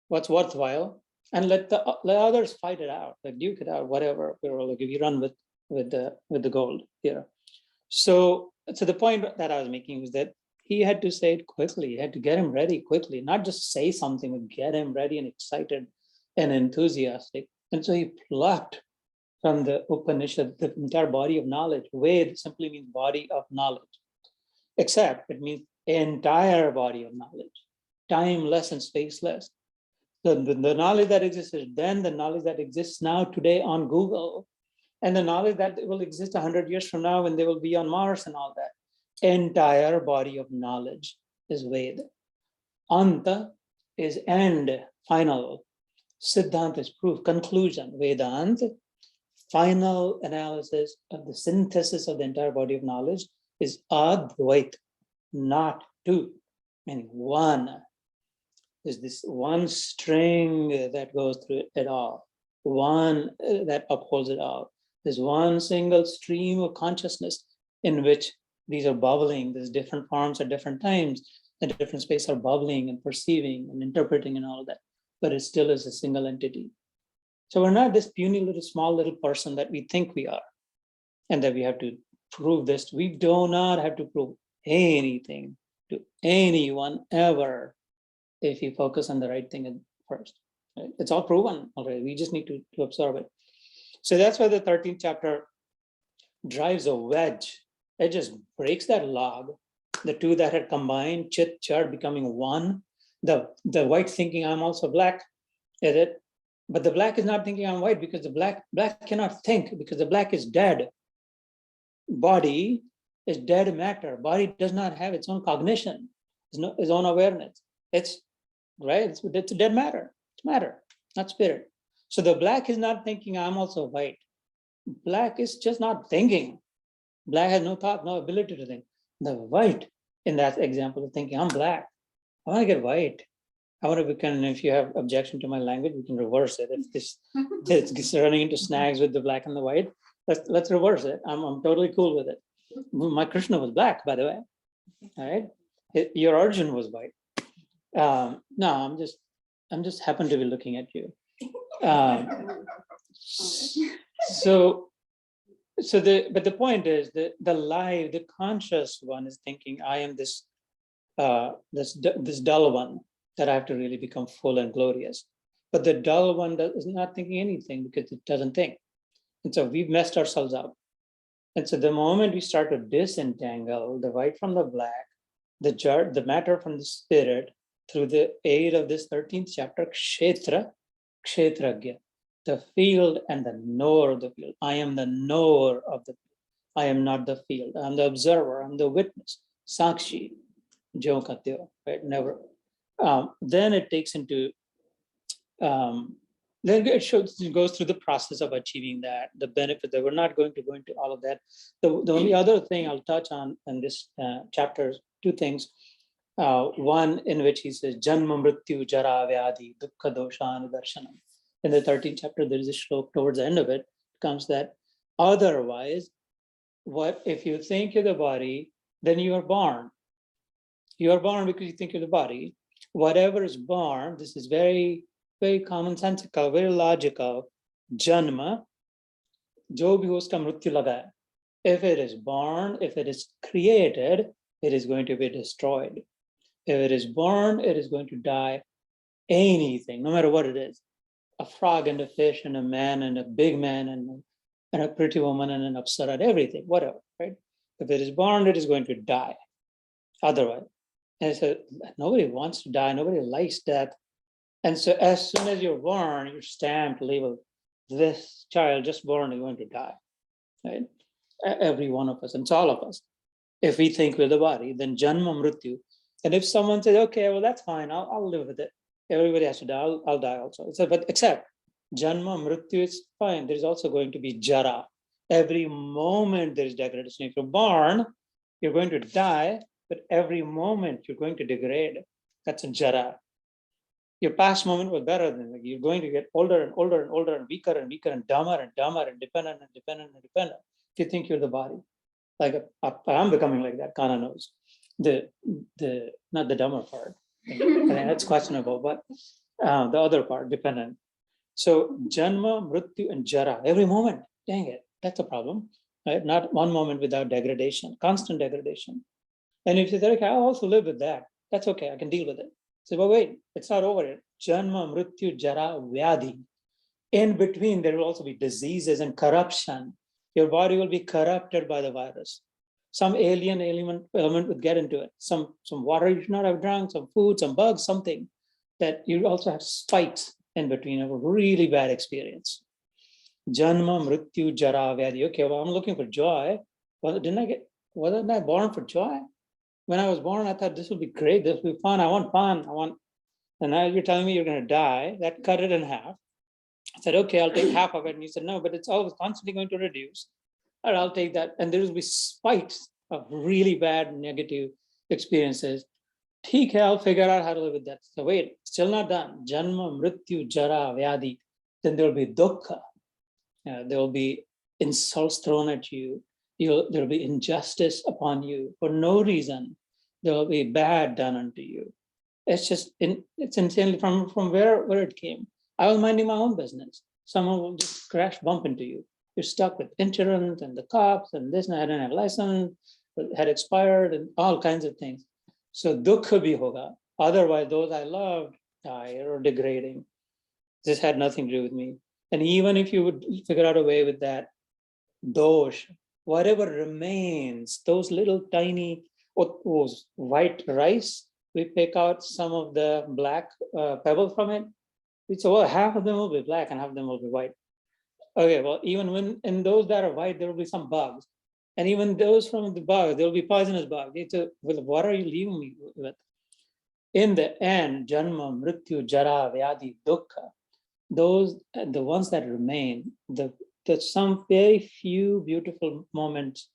what's worthwhile, and let others fight it out, like duke it out, whatever. Like if you run with the gold here. So the point that I was making was that he had to say it quickly. He had to get him ready quickly, not just say something, but get him ready and excited and enthusiastic. And so he plucked from the Upanishad the entire body of knowledge. Ved simply means body of knowledge, except it means entire body of knowledge, timeless and spaceless. The knowledge that existed then, the knowledge that exists now today on Google, and the knowledge that will exist 100 years from now when they will be on Mars and all that. Entire body of knowledge is Ved. Anta is end, final. Siddhant is proof, conclusion. Vedant, final analysis of the synthesis of the entire body of knowledge, is Advait, not two, meaning one. There's this one string that goes through it all, one that upholds it all. There's one single stream of consciousness in which these are bubbling. There's different forms at different times, and different spaces are bubbling and perceiving and interpreting and all of that, but it still is a single entity. So we're not this puny little small little person that we think we are, and that we have to prove this. We do not have to prove anything to anyone ever if you focus on the right thing at first. Right? It's all proven already. We just need to absorb it. So that's why the 13th chapter drives a wedge. It just breaks that log, the two that had combined, chit, char, becoming one. The white thinking I'm also black, is it? But the black is not thinking I'm white because the black cannot think because the black is dead. Body is dead matter. Body does not have its own cognition, its own awareness. It's right. It's a dead matter. It's matter, not spirit. So the black is not thinking I'm also white. Black is just not thinking. Black has no thought, no ability to think. The white, in that example of thinking, I'm black. I want to get white. I want to become, if you have objection to my language, we can reverse it. If it's running into snags with the black and the white, let's reverse it. I'm totally cool with it. My Krishna was black, by the way. All right. Your Arjun was white. No, I'm just happen to be looking at you. But the point is that the conscious one is thinking I am this dull one that I have to really become full and glorious. But the dull one is not thinking anything because it doesn't think. And so we've messed ourselves up. And so the moment we start to disentangle the white from the black, the matter from the spirit, through the aid of this 13th chapter, kshetragya, the field and the knower of the field. I am the knower of the field. I am not the field. I'm the observer. I'm the witness. Sakshi, jo katyo, right? Never. Then it takes into, then it goes through the process of achieving that, the benefit that we're not going to go into all of that. The only other thing I'll touch on in this chapter, two things. One in which he says, Janma Mrityu Jara Vyadhi Dukkha Dosha Anudarshanam. In the 13th chapter, there is a shlok towards the end of it, comes that otherwise, what if you think you're the body, then you are born. You are born because you think you're the body. Whatever is born, this is very, very commonsensical, very logical. Janma, jo bhi uska mrityu laga hai. If it is born, if it is created, it is going to be destroyed. If it is born, it is going to die. Anything, no matter what it is. A frog and a fish and a man and a big man and a pretty woman and an apsara, everything, whatever, right? If it is born, it is going to die. Otherwise. And so nobody wants to die, nobody likes death. And so as soon as you're born, you're stamped, labeled, this child just born is going to die, right? Every one of us, and it's all of us. If we think we're the body, then janma mrityu. And if someone says, okay, well, that's fine, I'll live with it. Everybody has to die, I'll die also. So, but except Janma, Mrityu is fine. There's also going to be Jara. Every moment there is degradation. If you're born, you're going to die, but every moment you're going to degrade. That's a Jara. Your past moment was better than like you're going to get older and older and older and weaker and dumber and dependent and dependent and dependent. If you think you're the body, like I'm becoming like that. Kana knows the not the dumber part. I mean, that's questionable, but the other part, dependent. So Janma, Mrityu, and Jara, every moment. Dang it, that's a problem. Right? Not one moment without degradation, constant degradation. And if you say, okay, I'll also live with that. That's okay, I can deal with it. So, but wait, it's not over yet. Janma, Mrityu, Jara, Vyadhi. In between, there will also be diseases and corruption. Your body will be corrupted by the virus. Some alien element would get into it. Some water you should not have drunk, some food, some bugs, something that you also have spikes in between of a really bad experience. Janma, Mrityu, Jara, Vyadhi. Okay, well, I'm looking for joy. Wasn't I born for joy? When I was born, I thought this will be great. This will be fun. I want fun. And now you're telling me you're going to die. That cut it in half. I said, okay, I'll take half of it. And you said, no, but it's always constantly going to reduce. All right, I'll take that. And there will be spikes of really bad negative experiences. Okay, I'll figure out how to live with that. So wait, still not done. Janma, Mrityu, Jara, Vyadhi. Then there will be dukkha. There will be insults thrown at you. There will be injustice upon you for no reason. There will be bad done unto you. It's just, it's insanely from where it came. I was minding my own business. Someone will just crash, bump into you. You're stuck with insurance and the cops and this, and I didn't have a license, had expired and all kinds of things. So dukkha bhi hoga. Otherwise, those I loved die or degrading. This had nothing to do with me. And even if you would figure out a way with that, dosh, whatever remains, those little tiny white rice, we pick out some of the black pebbles from it. So well, half of them will be black and half of them will be white. Okay, well, even when in those that are white, there will be some bugs. And even those from the bugs, there will be poisonous bugs. Well, what are you leaving me with? In the end, Janma, Mrityu, Jara, Vyadhi, Dukkha, those, the ones that remain, there's some very few beautiful moments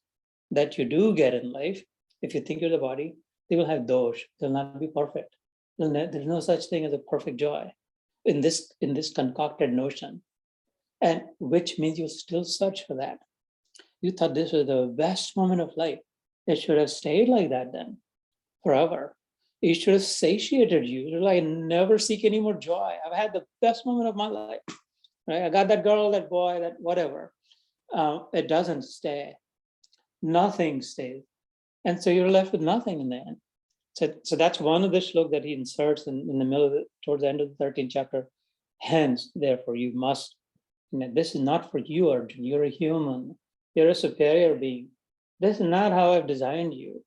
that you do get in life. If you think you're the body, they will have dosh. They'll not be perfect. There's no such thing as a perfect joy in this concocted notion. And which means you still search for that. You thought this was the best moment of life. It should have stayed like that then, forever. It should have satiated you. You're like, never seek any more joy. I've had the best moment of my life. Right? I got that girl, that boy, that whatever. It doesn't stay. Nothing stays. And so you're left with nothing in the end. So that's one of the shlok that he inserts in the middle of towards the end of the 13th chapter. Hence, therefore, you must, this is not for you, Arjun. You're a human. You're a superior being. This is not how I've designed you.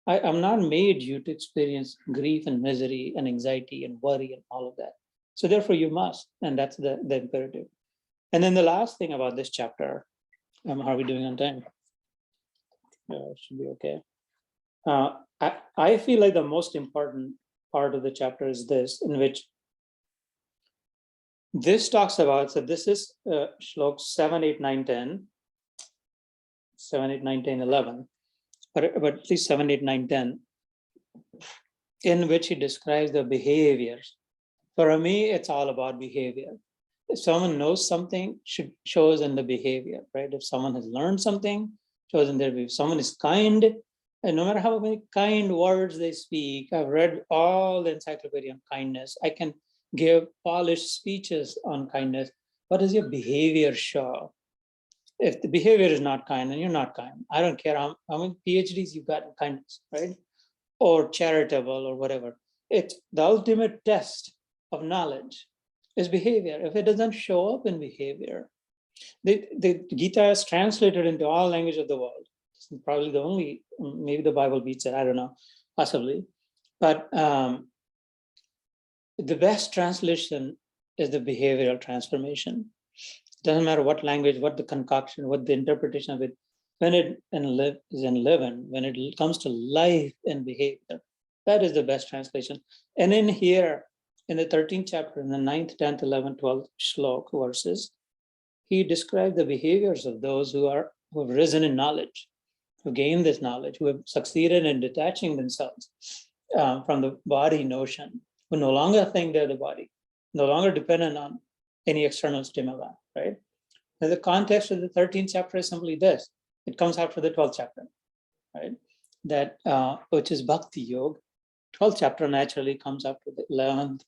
I'm not made you to experience grief and misery and anxiety and worry and all of that. So therefore you must, and that's the imperative. And then the last thing about this chapter, how are we doing on time? Should be okay. I feel like the most important part of the chapter is this, in which this talks about, so this is shlok 7, 8, 9, 10, 7, 8, 9, 10, 11, but at least 7, 8, 9, 10, in which he describes the behaviors. For me, it's all about behavior. If someone knows something, shows in the behavior, right? If someone has learned something, shows in their behavior. If someone is kind, and no matter how many kind words they speak, I've read all the encyclopedia on kindness. I can give polished speeches on kindness. What does your behavior show? If the behavior is not kind, then you're not kind. I don't care how many PhDs you've got in kindness, right? Or charitable or whatever. It's the ultimate test of knowledge is behavior. If it doesn't show up in behavior, the Gita is translated into all language of the world. It's probably the only, maybe the Bible beats it, I don't know, possibly. But the best translation is the behavioral transformation. It doesn't matter what language, what the concoction, what the interpretation of it, when it is in living, when it comes to life and behavior, that is the best translation. And in here, in the 13th chapter, in the 9th, 10th, 11th, 12th shlok verses, he described the behaviors of those who have risen in knowledge, who gained this knowledge, who have succeeded in detaching themselves from the body notion, who no longer think they're the body, no longer dependent on any external stimuli, right? And the context of the 13th chapter is simply this. It comes after the 12th chapter, right? That which is Bhakti Yoga. 12th chapter naturally comes after the 11th,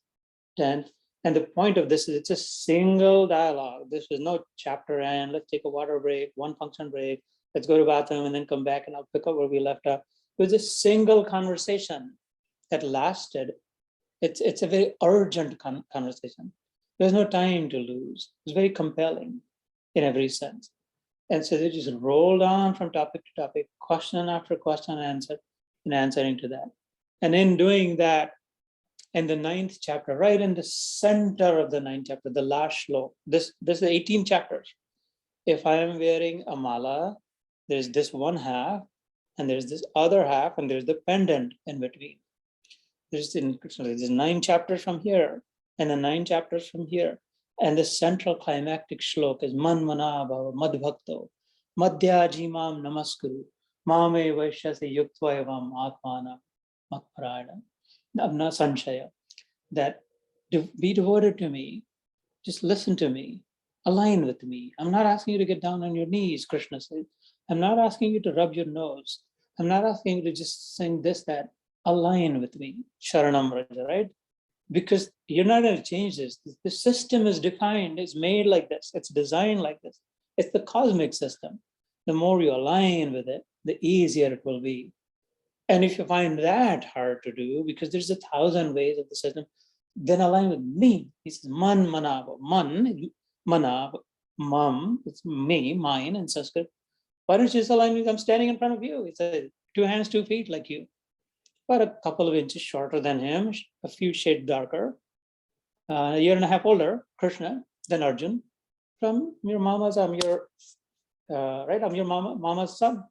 10th. And the point of this is it's a single dialogue. This is no chapter and let's take a water break, one function break, let's go to the bathroom and then come back and I'll pick up where we left off. It was a single conversation that lasted. It's a very urgent conversation. There's no time to lose. It's very compelling in every sense. And so they just rolled on from topic to topic, question after question, answer, and answering to that. And in doing that, in the 9th chapter, right in the center of the 9th chapter, the last shlok, this is 18 chapters. If I am wearing a mala, there's this one half, and there's this other half, and there's the pendant in between. There's 9 chapters from here, and the 9 chapters from here. And the central climactic shlok is Man Manabhava Madbhakto Madhyajimam Namaskuru Mame Vaishyase Yuktva Evam Atmana Matparada Abna Sanshaya. That be devoted to me, just listen to me, align with me. I'm not asking you to get down on your knees, Krishna says. I'm not asking you to rub your nose. I'm not asking you to just sing this, that. Align with me, Sharanam Raja, right? Because you're not going to change this. The system is defined, it's made like this, it's designed like this. It's the cosmic system. The more you align with it, the easier it will be. And if you find that hard to do, because there's 1,000 ways of the system, then align with me. He says, Man Manava. Man, Manav, Mam, it's me, mine in Sanskrit. Why don't you just align with, I'm standing in front of you. It's 2 hands, 2 feet like you. About a couple of inches shorter than him, a few shades darker, a year and a half older, Krishna, than Arjun. From your mama's, I'm your, right? I'm your mama's son.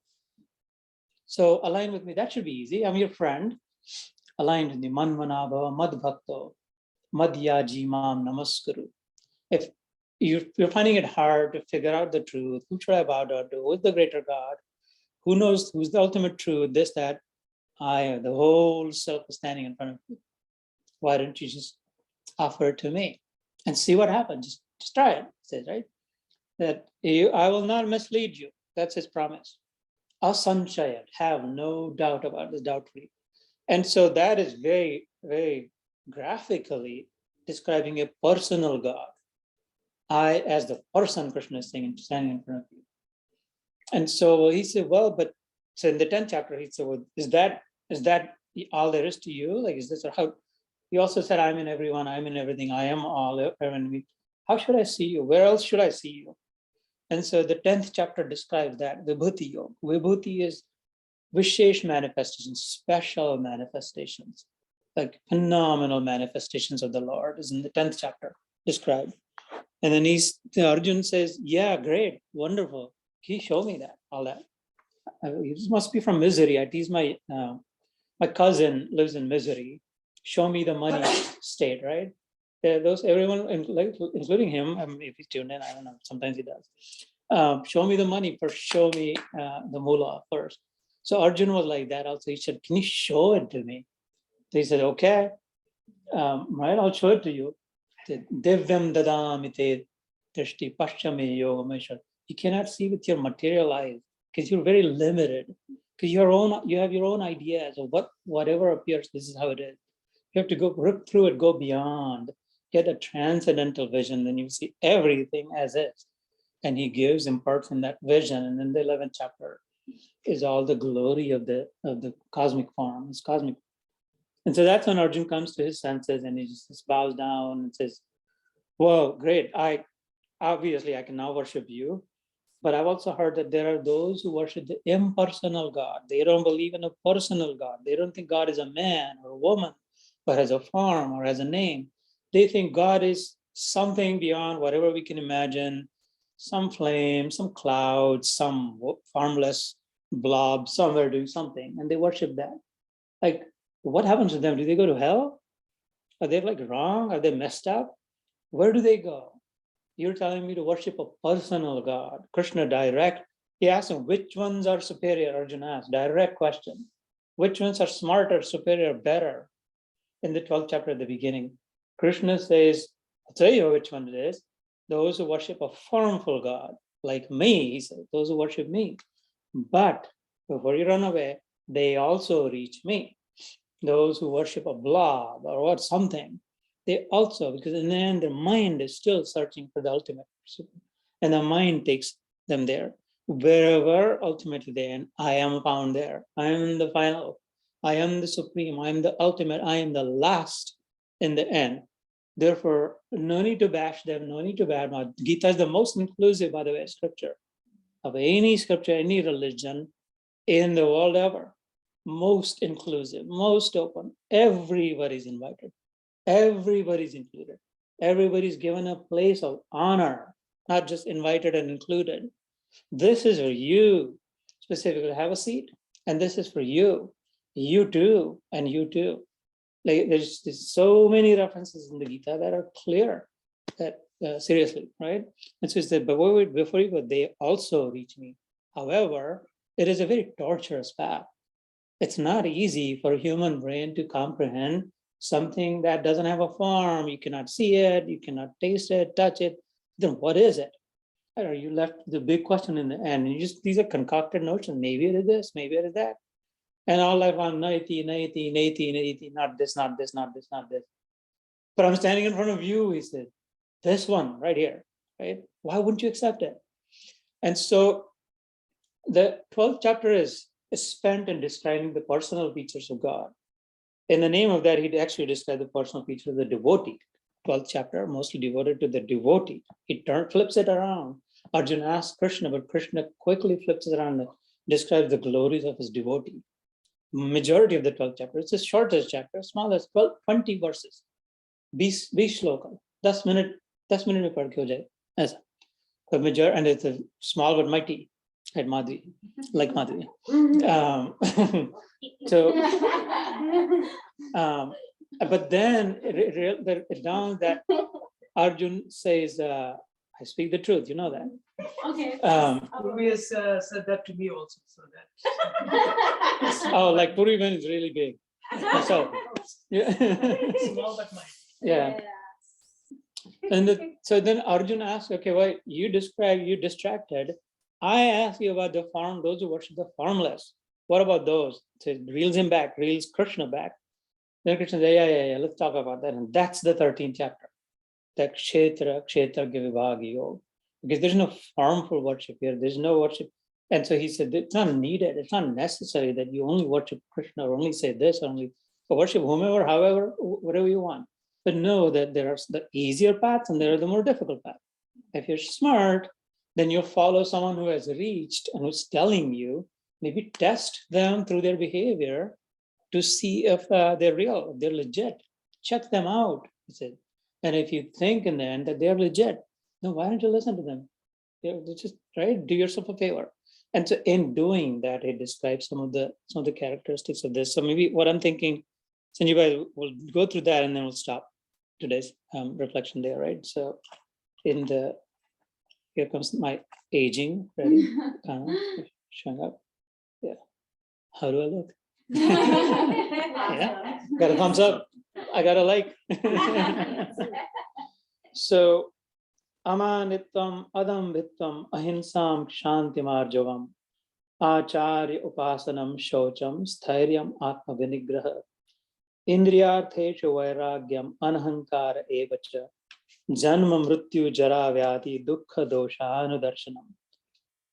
So align with me, that should be easy. I'm your friend. Align with me, Man Manabhava Madbhakto Madhyajimam Namaskuru. If you're finding it hard to figure out the truth, who should I bow down to? Who's the greater God? Who knows who's the ultimate truth? This, that. The whole self is standing in front of you. Why don't you just offer it to me and see what happens? Just try it, it says, right? That I will not mislead you. That's his promise. Asanshayat, have no doubt about this, doubt free. And so that is very, very graphically describing a personal God. I, as the person, Krishna is saying, standing in front of you. And so he said, well, but so in the 10th chapter, he said, well, is that all there is to you? Like, is this, or how? He also said, I'm in everyone, I'm in everything, I am all, how should I see you? Where else should I see you? And so the 10th chapter describes that, Vibhuti Yoga. Vibhuti is Vishesh manifestations, special manifestations, like phenomenal manifestations of the Lord is in the 10th chapter described. And then Arjun says, yeah, great, wonderful. Can you show me that, all that? This must be from misery. I tease my cousin lives in misery. Show me the money state, right? Those everyone, including him. I mean, if he's tuned in, I don't know. Sometimes he does. Show me the money first. Show me the mullah first. So Arjun was like that. Also, he said, "Can you show it to me?" So he said, "Okay, right. I'll show it to you." Divyam dadamite drishti paschame yogameshwar. You cannot see with your material eyes, because you're very limited, because you have your own ideas of whatever appears, this is how it is. You have to go rip through it, go beyond, get a transcendental vision, then you see everything as is. And he imparts in that vision. And then the 11th chapter is all the glory of the cosmic form. It's cosmic. And so that's when Arjun comes to his senses and he just bows down and says, whoa, great. Obviously I can now worship you. But I've also heard that there are those who worship the impersonal God. They don't believe in a personal God. They don't think God is a man or a woman, or has a form or has a name. They think God is something beyond whatever we can imagine, some flame, some cloud, some formless blob somewhere doing something, and they worship that. Like, what happens to them? Do they go to hell? Are they like wrong? Are they messed up? Where do they go? You're telling me to worship a personal God, Krishna direct. He asked him, which ones are superior? Arjuna asked, direct question. Which ones are smarter, superior, better? In the 12th chapter at the beginning, Krishna says, I'll tell you which one it is. Those who worship a formful God, like me, he said, those who worship me. But before you run away, they also reach me. Those who worship a blob or what something, they also, because in the end, their mind is still searching for the ultimate pursuit. And the mind takes them there. Wherever ultimately they end, I am found there. I am the final. I am the supreme. I am the ultimate. I am the last in the end. Therefore, no need to bash them, no need to badmouth. Gita is the most inclusive, by the way, scripture of any scripture, any religion in the world ever. Most inclusive, most open. Everybody's invited. Everybody's included. Everybody's given a place of honor, not just invited and included. This is for you specifically. Have a seat, and this is for you. You too, and you too. Like there's so many references in the Gita that are clear. That seriously, right? And so it's that before you go, they also reach me. However, it is a very torturous path. It's not easy for a human brain to comprehend something that doesn't have a form. You cannot see it, you cannot taste it, touch it. Then what is it? Or you left the big question in the end. And you just, these are concocted notions. Maybe it is this, maybe it is that. And all life on naiti, not this, not this, not this, not this. But I'm standing in front of you, he said, this one right here, right? Why wouldn't you accept it? And so the 12th chapter is spent in describing the personal features of God. In the name of that, he'd actually describe the personal feature of the devotee. 12th chapter, mostly devoted to the devotee. He flips it around. Arjuna asks Krishna, but Krishna quickly flips it around and describes the glories of his devotee. Majority of the 12th chapter, it's the shortest chapter, smallest, 20 verses. 20 shloka. 10 minute में पढ़ के हो जाए ऐसा. The majority, and it's a small but mighty, at Madhvi, like Madhvi. But then it down that Arjun says, I speak the truth, you know that. Okay. Purvi has said that to me also, so that. Oh, like Purivan is really big. So, yeah. Small but mighty. Yeah. And so then Arjun asks, okay, well, you distracted. I ask you about the form, those who worship the formless. What about those? So it reels him back, reels Krishna back. Then Krishna says, yeah, let's talk about that. And that's the 13th chapter. That kshetra vibhag yoga. Because there's no formful worship here. There's no worship. And so he said, it's not needed. It's not necessary that you only worship Krishna or only say this, or only worship whomever, however, whatever you want. But know that there are the easier paths and there are the more difficult paths. If you're smart, then you'll follow someone who has reached and who's telling you, maybe test them through their behavior to see if they're real, if they're legit. Check them out, he said. And if you think in the end that they're legit, then why don't you listen to them? They're just, right? Do yourself a favor. And so in doing that, he describes some of the characteristics of this. So maybe what I'm thinking, Sanjeev bhai, we'll go through that and then we'll stop today's reflection there, right? So here comes my aging, ready? Showing up. Yeah. How do I look? Yeah. Got a thumbs up. I got a like. So, amanitvam, adambitvam, ahinsam, shantimarjavam, acharya upasanam, shocham, stairyam, atma vinigraha, indriyartheshu vairagyam, anahankara evacha, janma mrityu jara vyati, dukkha dosha anudarshanam,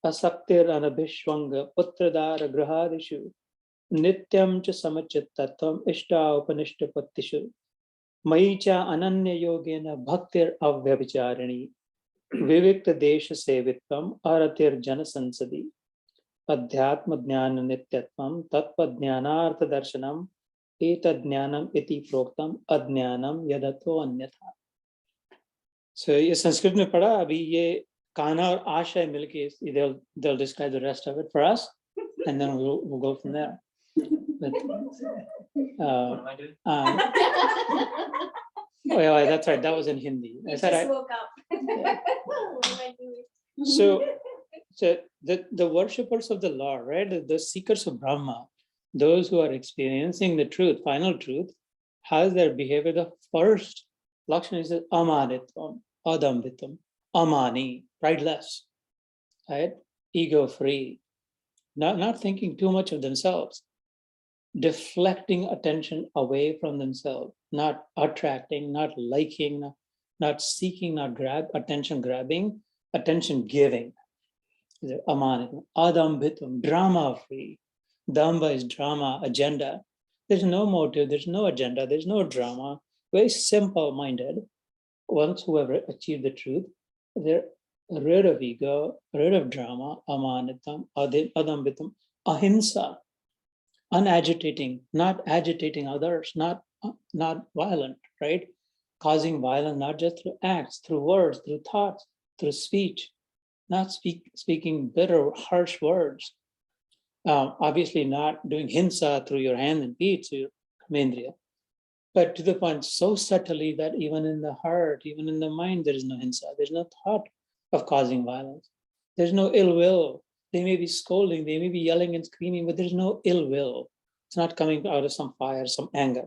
asaktir anabhishwanga, putradara grahadishu, nityam cha samachittatam, ishta upanishta pattishu, Maicha ananya yogena bhaktir avyabhicharini vivikta desha sevitvam aratir janasansadi adhyatma jnana nityatvam tatva jnanartha darshanam eta jnanam iti proktam adnyanam yadato anyatha. So ये संस्कृत में पढ़ा अभी ये कान्हा और आशय मिलके they'll describe the rest of it for us and then we'll go from there. But, Oh, yeah, that's right. That was in Hindi. He I said just I, woke up. What am I doing? so the worshippers of the Lord, right? The seekers of Brahma, those who are experiencing the truth, final truth, how's their behavior? The first Lakshana is amanitvam, adambitam, amani, prideless, right? Ego free, not thinking too much of themselves, deflecting attention away from themselves, not attracting, not liking, not seeking, not attention grabbing, attention giving. Amanitvam, adambitam, drama free. Damba is drama, agenda. There's no motive, there's no agenda, there's no drama. Very simple minded. Once whoever achieved the truth, they're rid of ego, rid of drama, amanitam, adambitam, ahimsa, unagitating, not agitating others, not violent, right? Causing violence not just through acts, through words, through thoughts, through speech, not speaking bitter, harsh words. Obviously not doing hinsa through your hand and feet, so your kamendriya, but to the point so subtly that even in the heart, even in the mind, there is no hinsa. There's no thought of causing violence. There's no ill will. They may be scolding, they may be yelling and screaming, but there's no ill will. It's not coming out of some fire, some anger.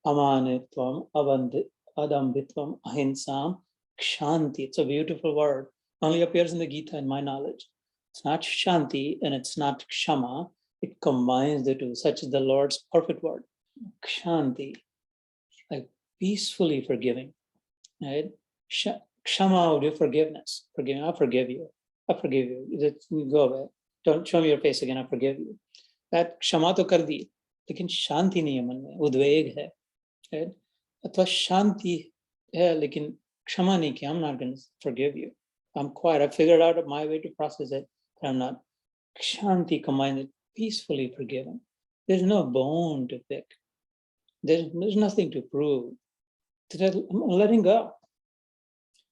Amanitvam, adambitvam, ahinsam, kshanti. It's a beautiful word. Only appears in the Gita in my knowledge. It's not shanti and it's not kshama. It combines the two, such as the Lord's perfect word. Kshanti, like peacefully forgiving, right? Kshama would be forgiveness. Forgiving, I forgive you. I forgive you. Go away. Don't show me your face again. I forgive you. That kshama to kar di, lekin shanti nahi hai man mein, udveg hai, right? Athwa shanti hai, lekin kshama nahi ki, I'm not going to forgive you. I'm quiet. I figured out my way to process it, but I'm not. Shanti combined with peacefully forgiving. There's no bone to pick. There's nothing to prove. Letting go.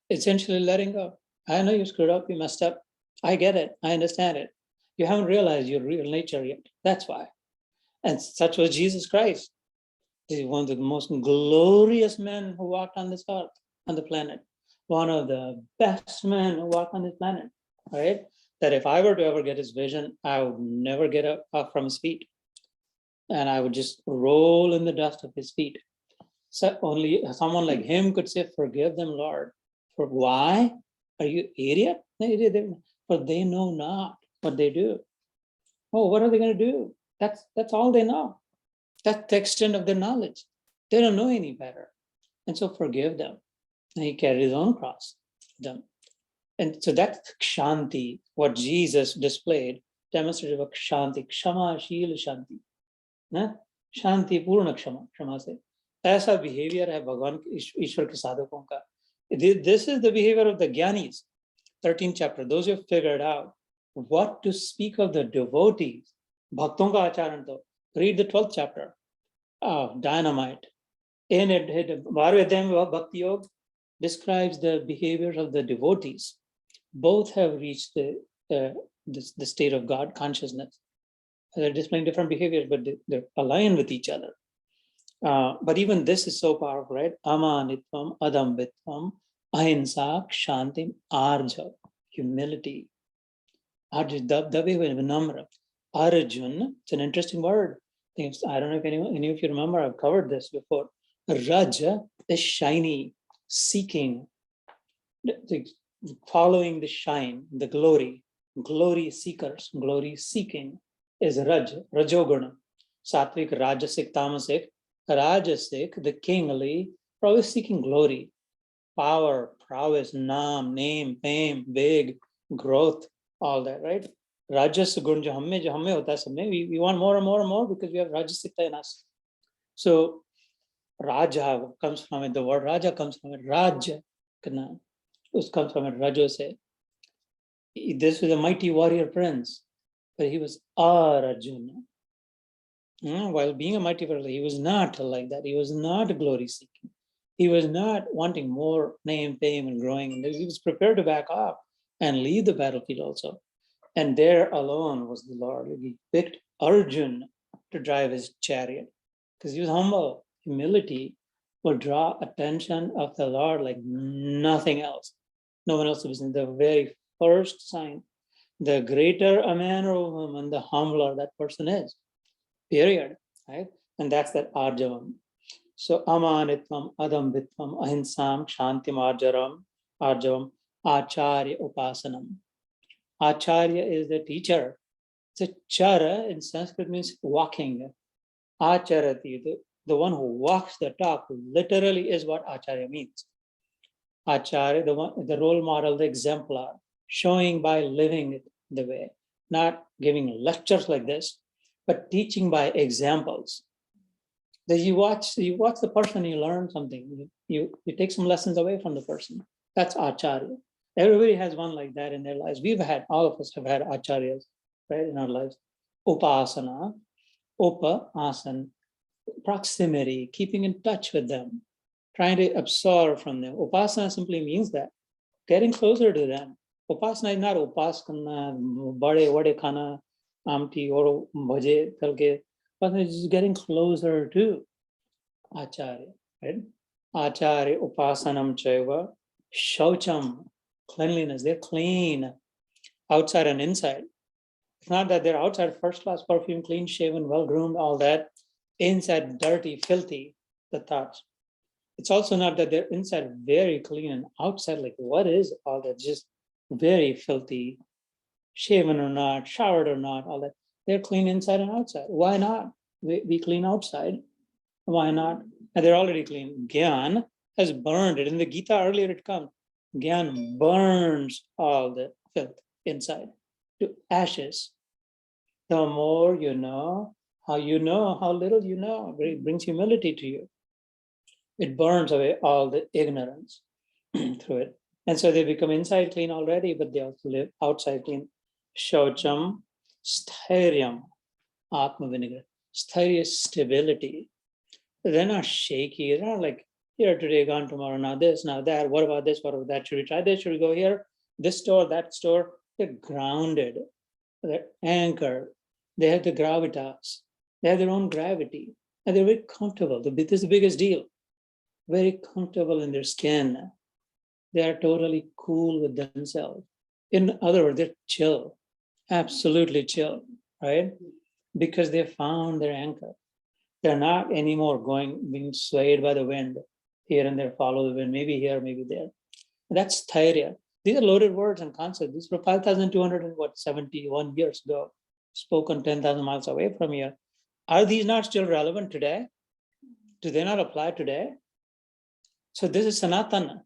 Essentially letting go. I know you screwed up, you messed up. I get it. I understand it. You haven't realized your real nature yet. That's why. And such was Jesus Christ. He's one of the most glorious men who walked on this earth, on the planet. One of the best men who walked on this planet, right? That if I were to ever get his vision, I would never get up from his feet. And I would just roll in the dust of his feet. So only someone like him could say, forgive them, Lord. For why? Are you idiot? For they know not what they do. Oh, what are they going to do? That's all they know. That's the extent of their knowledge. They don't know any better. And so forgive them. And he carried his own cross. Them. And so that's kshanti, what Jesus displayed, demonstrated of kshanti, kshama, shil, shanti. शांति पूर्ण क्षमा से ऐसा behaviour है भगवान ईश्वर के साधकों का. This is the behavior of the Gyanis. 13th chapter, those who have figured out what to speak of the devotees, bhakton ka acharan to, read the 12th chapter of Dynamite. In it, Bharvedem Bhakti Yoga describes the behaviors of the devotees. Both have reached the state of God consciousness. They're displaying different behaviors, but they're aligned with each other. But even this is so powerful, right? Amanitvam, adambitvam, ahimsa, kshantim, arja, humility. Arja, dabe vinamra. Arjun, it's an interesting word. I don't know if any of you remember, I've covered this before. Raja is shiny, seeking, following the shine, the glory seekers, glory seeking is Rajoguna. Sattvic, Rajasic, Tamasic. Rajasic, the kingly, probably seeking glory, power, prowess, name, fame, big, growth, all that, right? Rajas gun jo hamme hota hai sabme, we want more and more and more because we have Rajasikta in us. So Raja comes from it, the word Raja comes from it, Raja, it comes from it, Rajo se. This was a mighty warrior prince, but he was Arjuna. While being a mighty warrior, he was not like that. He was not glory seeking. He was not wanting more name, fame, and growing. He was prepared to back off and leave the battlefield also. And there alone was the Lord. He picked Arjun to drive his chariot because he was humble. Humility will draw attention of the Lord like nothing else. No one else is in the very first sign. The greater a man or woman, the humbler that person is. Period. Right? And that's that arjavam. So amanitvam, adambitvam, ahinsam, shantim, arjavam, acharya upasanam. Acharya is the teacher. So chara in Sanskrit means walking. Acharati, the one who walks the talk, literally is what acharya means. Acharya, the role model, the exemplar, showing by living it the way, not giving lectures like this, but teaching by examples. That you watch the person, you learn something. You take some lessons away from the person. That's acharya. Everybody has one like that in their lives. All of us have had acharyas, right, in our lives. Upasana, upa, asan, proximity, keeping in touch with them, trying to absorb from them. Upasana simply means that, getting closer to them. Upasana is not upaskana, bade khana, amti, or bhaje, talke. Upasana is just getting closer to acharya, right? Acharya upasanam chaiva, shaucham, cleanliness. They're clean, outside and inside. It's not that they're outside first class perfume, clean shaven, well groomed, all that. Inside dirty, filthy, the thoughts. It's also not that they're inside very clean and outside like, what is all that? Just very filthy, shaven or not, showered or not, all that. They're clean inside and outside. Why not? We clean outside. Why not? And they're already clean. Gyan has burned it. In the Gita earlier it comes. Gyan burns all the filth inside to ashes. The more you know how little you know. It brings humility to you. It burns away all the ignorance through it. And so they become inside clean already, but they also live outside clean. Shaucham, stairyam, atma vinegar. Stairya is stability. They're not shaky. They're not like, here today, gone tomorrow, now this, now that. What about this? What about that? Should we try this? Should we go here? This store, that store. They're grounded. They're anchored. They have the gravitas. They have their own gravity. And they're very comfortable. This is the biggest deal. Very comfortable in their skin. They are totally cool with themselves. In other words, they're chill, absolutely chill, right? Because they found their anchor. They're not anymore being swayed by the wind here and there, follow the wind, maybe here, maybe there. That's thairya. These are loaded words and concepts. These were 5,271 years ago, spoken 10,000 miles away from here. Are these not still relevant today? Do they not apply today? So this is Sanatana,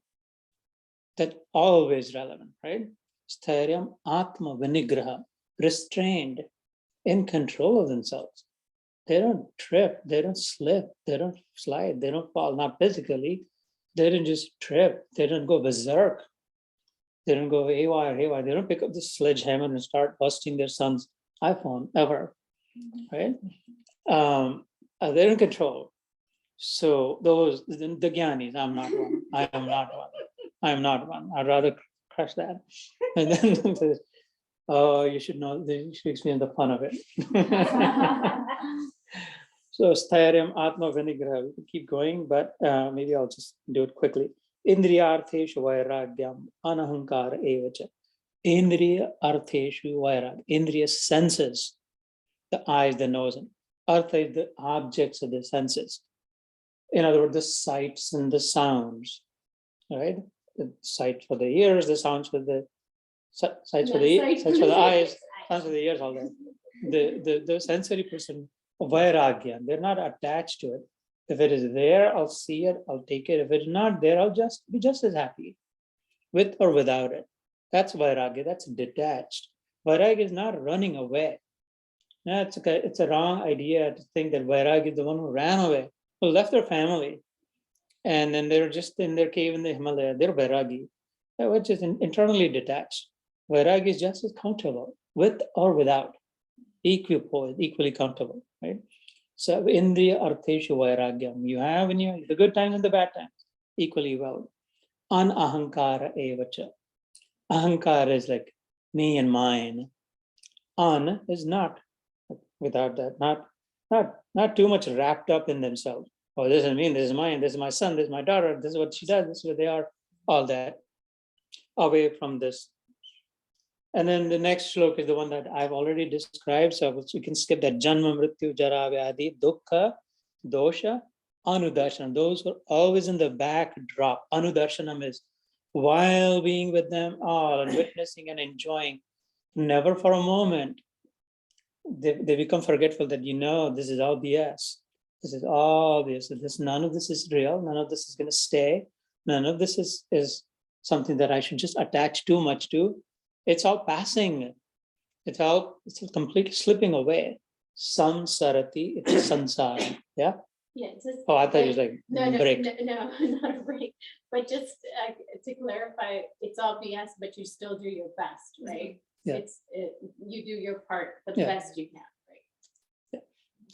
that always relevant, right? Stairyam atma vinigraha, restrained, in control of themselves. They don't trip, they don't slip, they don't slide, they don't fall, not physically. They don't just trip, they don't go berserk. They don't go haywire. They don't pick up the sledgehammer and start busting their son's iPhone ever, right? They're in control. So those, the Gyanis, I'm not one. I am not one. I am not one. I'd rather crush that. And then says, oh, you should know, you should experience the fun of it. So Stairyam Atma Vinigraha, we can keep going, but maybe I'll just do it quickly. Indriyartheshu vairagyam anahankara evacha. Indriya artheshu vairag. Indriya senses, the eyes, the nose, and artha is the objects of the senses. In other words, the sights and the sounds, right? The sight for the ears, the sounds for the sights for the eyes, sounds for the ears, all that. The sensory person, vairagya, they're not attached to it. If it is there, I'll see it, I'll take it. If it's not there, I'll just be just as happy, with or without it. That's vairagya, that's detached. Vairagya is not running away. No, it's a wrong idea to think that vairagya is the one who ran away, who left their family, and then they're just in their cave in the Himalaya. They're vairagi, which is internally detached. Vairagi is just as comfortable, with or without, equally comfortable, right? So Indriya Artheshu Vairagyam, you have in you the good times and the bad times, equally well. Anahankara evacha. Ahankara is like me and mine. An is not, without that, not too much wrapped up in themselves. oh, this is me, this is mine, this is my son, this is my daughter, this is what she does, this is what they are, all that, away from this. And then the next shloka is the one that I've already described, so we can skip that. Janma, Mrityu, Jara, Vyadhi, Dukkha, Dosha, Anudarshanam. Those who are always in the backdrop. Anudarshanam is while being with them all and witnessing and enjoying, never for a moment, they become forgetful that, this is all BS. This is all BS. None of this is real. None of this is going to stay. None of this is something that I should just attach too much to. It's all passing. It's completely slipping away. Samsarati, it's sansara. Yeah. Yeah. Just, Oh, I thought it was like no, break. no, not a break. But just to clarify, it's all BS, but you still do your best, right? Yeah. You do your part, but the Yeah. best you can, right?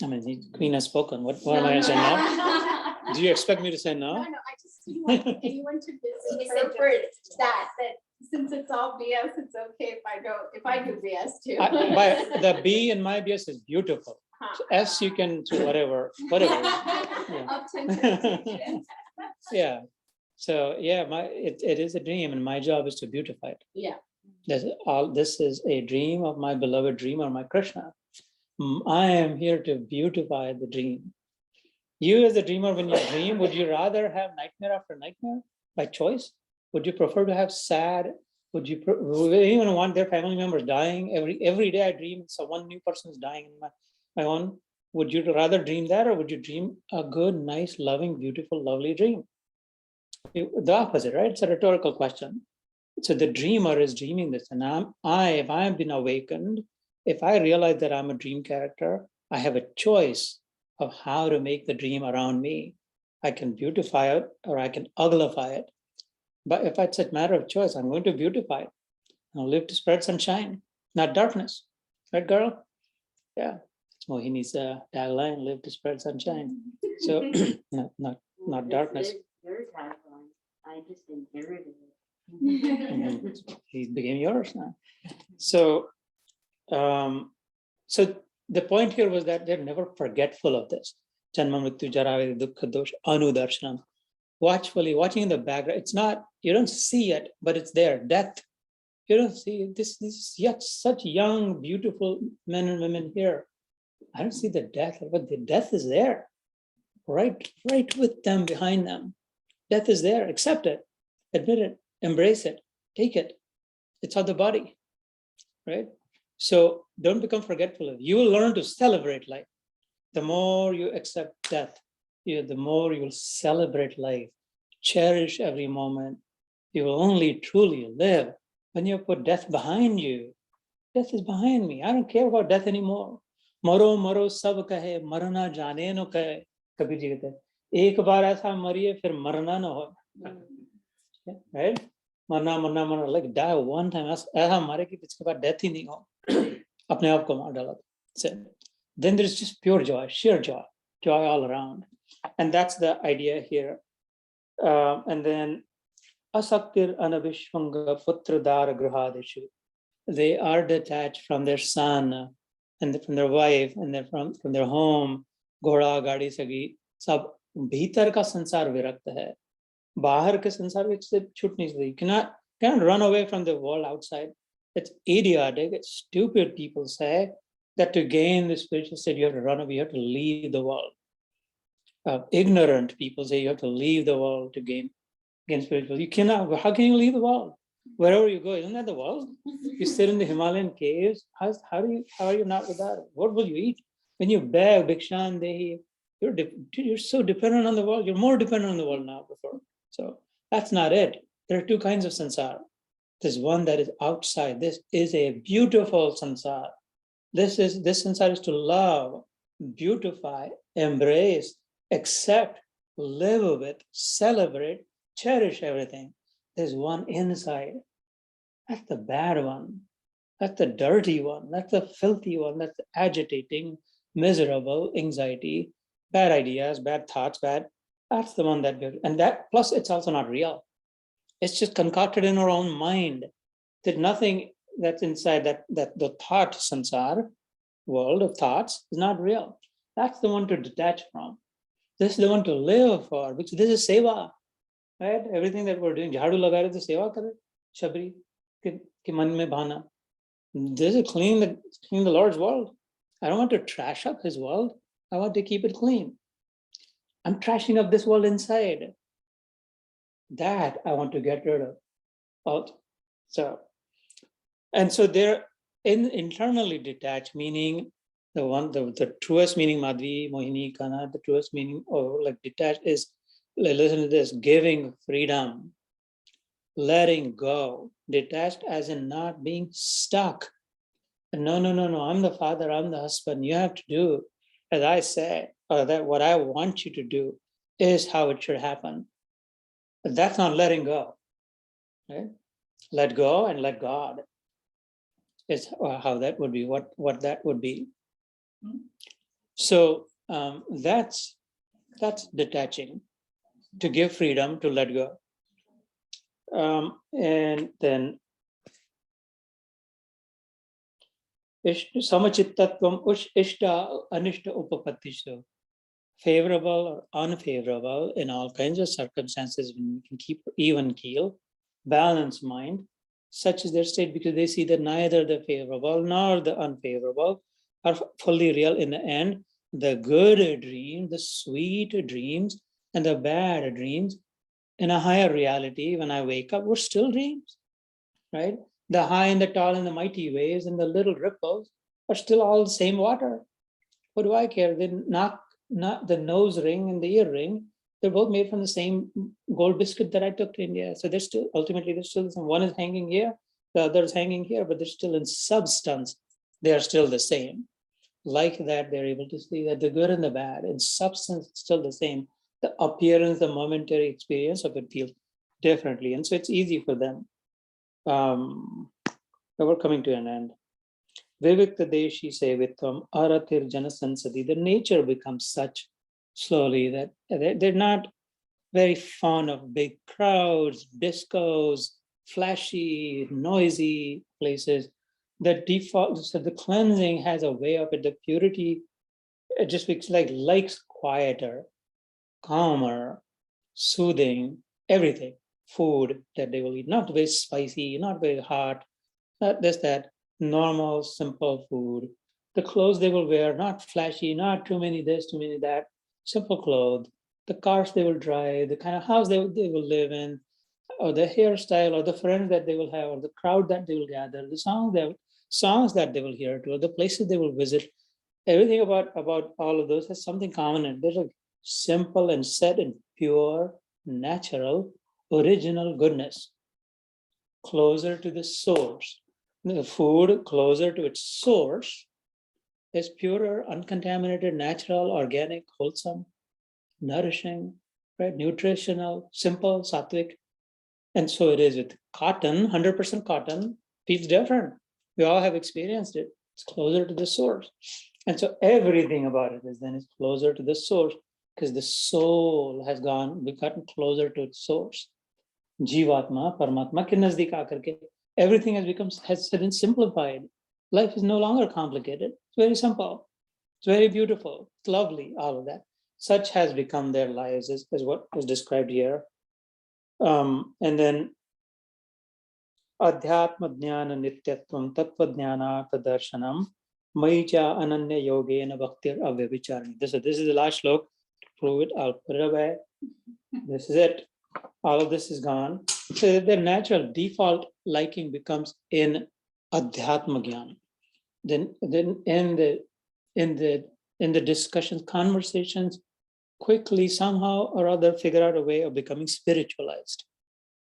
I mean, the Queen has spoken. What am I going to say now? Do you expect me to say no? No, I just didn't want anyone to misinterpret that since it's all BS, it's okay if I do BS too. But the B in my BS is beautiful. So S you can do whatever. Yeah. Up to interpretation. Yeah. So yeah, it is a dream, and my job is to beautify it. Yeah. This is a dream of my beloved dreamer, my Krishna. I am here to beautify the dream. You as a dreamer, when you dream, would you rather have nightmare after nightmare by choice? Would you prefer to have sad? Would you even want their family members dying? Every day I dream one new person is dying in my own. Would you rather dream that, or would you dream a good, nice, loving, beautiful, lovely dream? The opposite, right? It's a rhetorical question. So the dreamer is dreaming this, and if I have been awakened, if I realize that I'm a dream character, I have a choice of how to make the dream around me. I can beautify it or I can uglify it. But if it's a matter of choice, I'm going to beautify it. I'll live to spread sunshine, not darkness. Right, girl? Yeah. It's Mohini's tagline, live to spread sunshine. So not darkness. Your tagline. I just inherited it. He became yours now. So the point here was that they're never forgetful of this. Janma mrityu jara vyadhi dukkha dosh anudarshanam. Watchfully, watching in the background. It's not, you don't see it, but it's there. Death. You don't see this yet such young, beautiful men and women here. I don't see the death, but the death is there. Right with them, behind them. Death is there. Accept it, admit it, embrace it, take it. It's of the body, right? So don't become forgetful of it. You will learn to celebrate life. The more you accept death, the more you will celebrate life, cherish every moment. You will only truly live when you put death behind you. Death is behind me. I don't care about death anymore. Maro maro sab kahe, marna jaane no kahe. Kabir ji kehte, ek baar aisa mariye, fir marna na ho. Right? Marna, like die one time. Aisa mare ki piske baad death hi nahi ho. Apne aap ko maar dala. Then there's just pure joy, sheer joy all around. And that's the idea here. And then asaktir anavishvanga putradara grihadishu. They are detached from their son and from their wife and from their home. Ghoda, gadi, sagi, sab bhitar ka sansar virakta hai. Bahar ke sansar vich se chut nahi sakti. You cannot run away from the world outside. It's idiotic. It's stupid. People say that to gain the spiritual state, you have to run away. You have to leave the world. Ignorant people say you have to leave the world to gain spiritual. You cannot. How can you leave the world? Wherever you go, isn't that the world? You sit in the Himalayan caves. How are you not without it? What will you eat? When you beg, Bhikshan Dehi, you're so dependent on the world. You're more dependent on the world now before. So that's not it. There are two kinds of sansara. There's one that is outside. This is a beautiful sansara. This sansara is to love, beautify, embrace, accept, live with, celebrate, cherish everything. There's one inside. That's the bad one. That's the dirty one. That's the filthy one. That's the agitating, miserable, anxiety, bad ideas, bad thoughts, that's the one and that plus it's also not real. It's just concocted in our own mind. There's nothing that's inside that the thought sansar, world of thoughts, is not real. That's the one to detach from. This is the one to live for, because this is seva, right? Everything that we're doing, jhadu laga rahe to seva kar, shabri, ki man mein bhana. This is clean the Lord's world. I don't want to trash up his world. I want to keep it clean. I'm trashing up this world inside. That I want to get rid of. So they're internally detached, meaning the truest meaning, Madhvi, Mohini, Kana, the truest meaning or like detached is, listen to this, giving freedom, letting go, detached as in not being stuck. No, I'm the father, I'm the husband. You have to do as I say, or that what I want you to do is how it should happen. But that's not letting go. Right? Let go and let God is how that would be, what that would be. So that's detaching, to give freedom, to let go. And then samachittatvam ishta anishta upapattishu, favorable or unfavorable in all kinds of circumstances, when we can keep even keel, balanced mind, such is their state, because they see that neither the favorable nor the unfavorable are fully real in the end. The good dream, the sweet dreams, and the bad dreams in a higher reality, when I wake up, we're still dreams, right? The high and the tall and the mighty waves and the little ripples are still all the same water. What do I care? They're not the nose ring and the ear ring. They're both made from the same gold biscuit that I took to India. So they're still the same. One is hanging here, the other is hanging here, but they're still in substance. They are still the same. Like that, they're able to see that the good and the bad in substance it's still the same. The appearance, the momentary experience of it feels differently. And so it's easy for them. But we're coming to an end. Vivikta Deshi Sevitam Aratir Janasansadi. The nature becomes such slowly that they're not very fond of big crowds, discos, flashy, noisy places. The default, so the cleansing has a way of it, the purity, it just makes likes quieter, calmer, soothing, everything. Food that they will eat, not very spicy, not very hot, not this, that, normal, simple food. The clothes they will wear, not flashy, not too many this, too many that, simple clothes. The cars they will drive, the kind of house they will live in, or the hairstyle, or the friends that they will have, or the crowd that they will gather, the songs that they will hear to, or the places they will visit. Everything about all of those has something common in it. There's a simple and set and pure, natural, original goodness, closer to the source. The food closer to its source is purer, uncontaminated, natural, organic, wholesome, nourishing, right? Nutritional, simple, sattvic. And so it is with cotton, 100% cotton, feels different. We all have experienced it. It's closer to the source. And so everything about it is closer to the source, because the soul has gotten closer to its source. Jivatma, Paramatma ke nazdik aakar ke. Everything has been simplified. Life is no longer complicated. It's very simple. It's very beautiful. It's lovely, all of that. Such has become their lives, is what is described here. And then Adhyatma Jnana Nityatvam Tattva Jnana Tadarshanam Maicha Ananya Yogena Bhaktir Avyabhicharani. This is the last slok. To prove it, I'll put it away. This is it. All of this is gone. So their natural default liking becomes in Adhyatma Jnana. Then in the discussions, conversations, quickly somehow or other figure out a way of becoming spiritualized.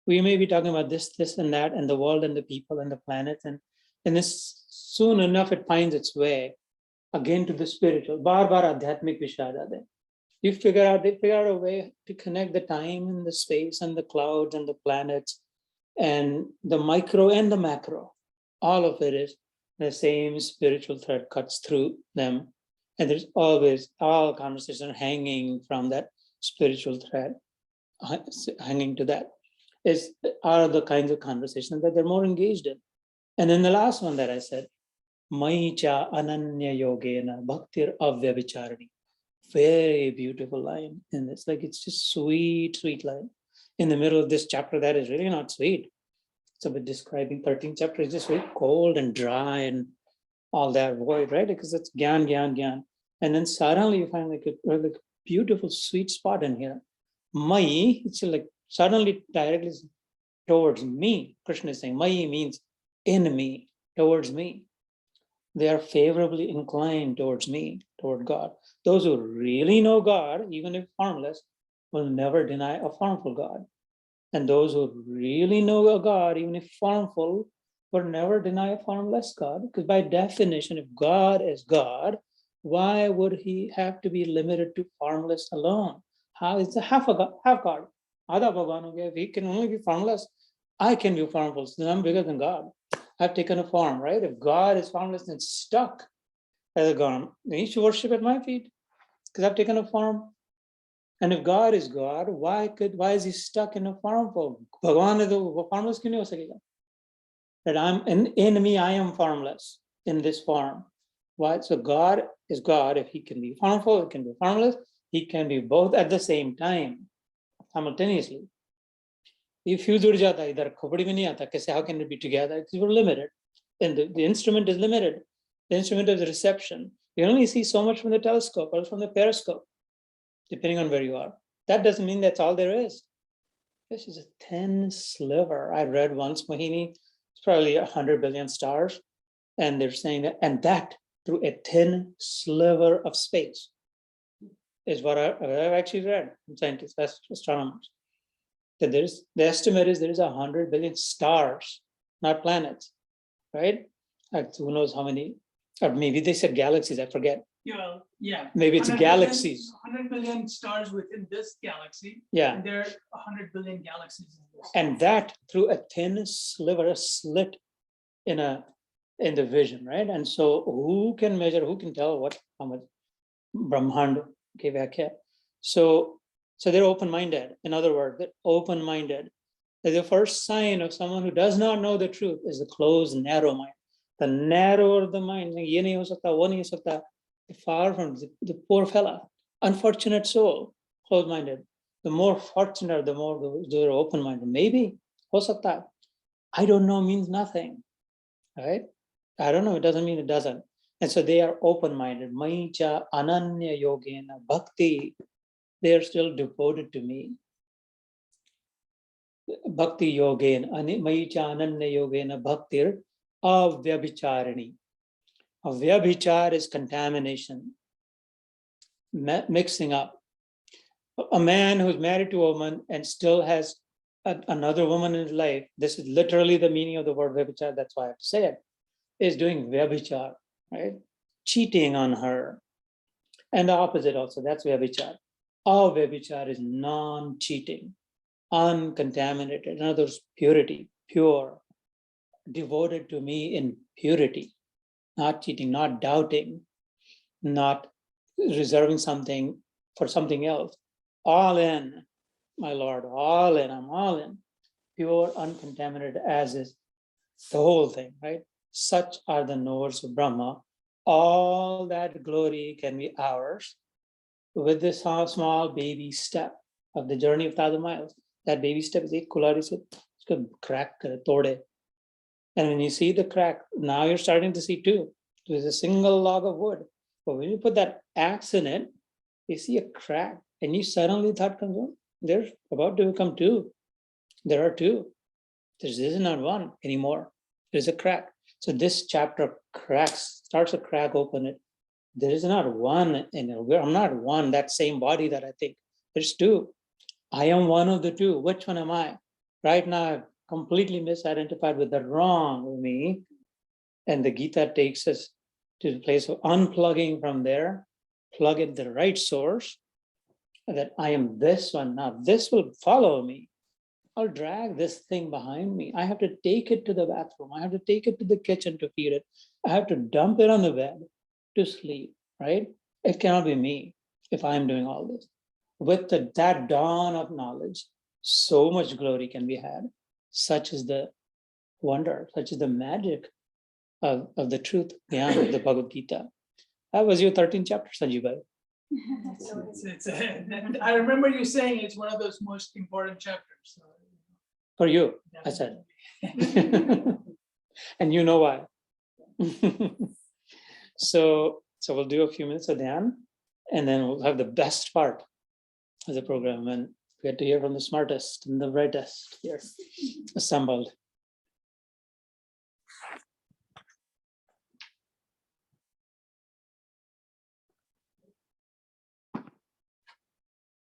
We may be talking about this and that, and the world and the people and the planet, and this soon enough it finds its way again to the spiritual. Bar adhyatmik vishadade. They figure out a way to connect the time and the space and the clouds and the planets and the micro and the macro. All of it is the same spiritual thread cuts through them. And there's always all conversation hanging from that spiritual thread, hanging to that are the kinds of conversations that they're more engaged in. And then the last one that I said, Maicha Ananya Yogena Bhaktir Avyabhicharani. Very beautiful line. And it's like, it's just sweet, sweet line. In the middle of this chapter, that is really not sweet. It's a bit describing 13th chapter, is just very cold and dry and all that void, right? Because it's gyan, gyan, gyan. And then suddenly you find like a beautiful sweet spot in here. Mai, it's like suddenly directly towards me. Krishna is saying, Mai means in me, towards me. They are favorably inclined towards me, toward God. Those who really know God, even if harmless, will never deny a harmful God. And those who really know a God, even if harmful, will never deny a harmless God. Because by definition, if God is God, why would he have to be limited to harmless alone? How is the half God? Adha Bhagavan ho gaya. If he can only be harmless, I can be harmful. So I'm bigger than God. I've taken a form, right? If God is harmless and stuck as a God, then he should worship at my feet because I've taken a form. And if God is God, why is he stuck in a form? For Bhagavan is formless, kyun nahi ho sakega? That in me, I am formless in this form. Why? So God is God. If he can be harmful, he can be harmless. He can be both at the same time, simultaneously. If you jud jata idhar khopadi mein nahi aata, kaise how can it be together? Because we're limited, and the instrument is limited. The instrument of the reception. You only see so much from the telescope or from the periscope, depending on where you are. That doesn't mean that's all there is. This is a thin sliver. I read once, Mohini, it's probably 100 billion stars. And they're saying that, and that through a thin sliver of space is what I've actually read from scientists, astronomers. That the estimate is there is 100 billion stars, not planets, right? Like, who knows how many, or maybe they said galaxies, I forget. Yeah. Maybe it's 100 billion- galaxies. 100 billion stars within this galaxy. Yeah. And there are 100 billion galaxies in this. And that through a thin sliver, a slit in the vision, right? And so who can measure, who can tell how much Brahmand ke vyakya? So they're open-minded. In other words, they're open-minded. The first sign of someone who does not know the truth is the closed, narrow mind. The narrower the mind, ye nahi ho sakta, wo nahi ho sakta, far from the poor fella, unfortunate soul, closed-minded. The more fortunate, the more they're open-minded. Maybe, ho sakta. I don't know means nothing, right? I don't know, it doesn't mean it doesn't. And so they are open-minded. Maicha ananya yogena bhakti. They are still devoted to me. Bhakti yogena, maicha ananya yogena bhaktir avyabhicharini. Avyabhichar is contamination, mixing up. A man who's married to a woman and still has another woman in his life, this is literally the meaning of the word vyabhichar, that's why I have to say it, is doing vyabhichar, right? Cheating on her. And the opposite also, that's vyabhichar. All vyabhichar is non-cheating, uncontaminated. In other words, purity, pure, devoted to me in purity, not cheating, not doubting, not reserving something for something else. All in, my Lord, all in, I'm all in. Pure, uncontaminated as is the whole thing, right? Such are the knowers of Brahma. All that glory can be ours with this small baby step of the journey of 1,000 miles. That baby step is a kulari se crack, tode. And when you see the crack, now you're starting to see two. There's a single log of wood. But when you put that axe in it, you see a crack. And you suddenly thought comes on, there's about to become two. There are two. There's not one anymore. There's a crack. So this chapter starts a crack open it. There is not one in it. I'm not one, that same body that I think. There's two. I am one of the two. Which one am I? Right now, I've completely misidentified with the wrong me. And the Gita takes us to the place of unplugging from there, plug in the right source, that I am this one. Now, this will follow me. I'll drag this thing behind me. I have to take it to the bathroom. I have to take it to the kitchen to feed it. I have to dump it on the bed to sleep, right? It cannot be me if I'm doing all this. With that dawn of knowledge, so much glory can be had. Such is the wonder, such is the magic of the truth behind the Bhagavad Gita. That was your 13th chapter, Sanjeev Bhai. I remember you saying it's one of those most important chapters. So, For you, I said. definitely. And you know why. So we'll do a few minutes of Dhyan, and then we'll have the best part of the program, and we get to hear from the smartest and the brightest here assembled.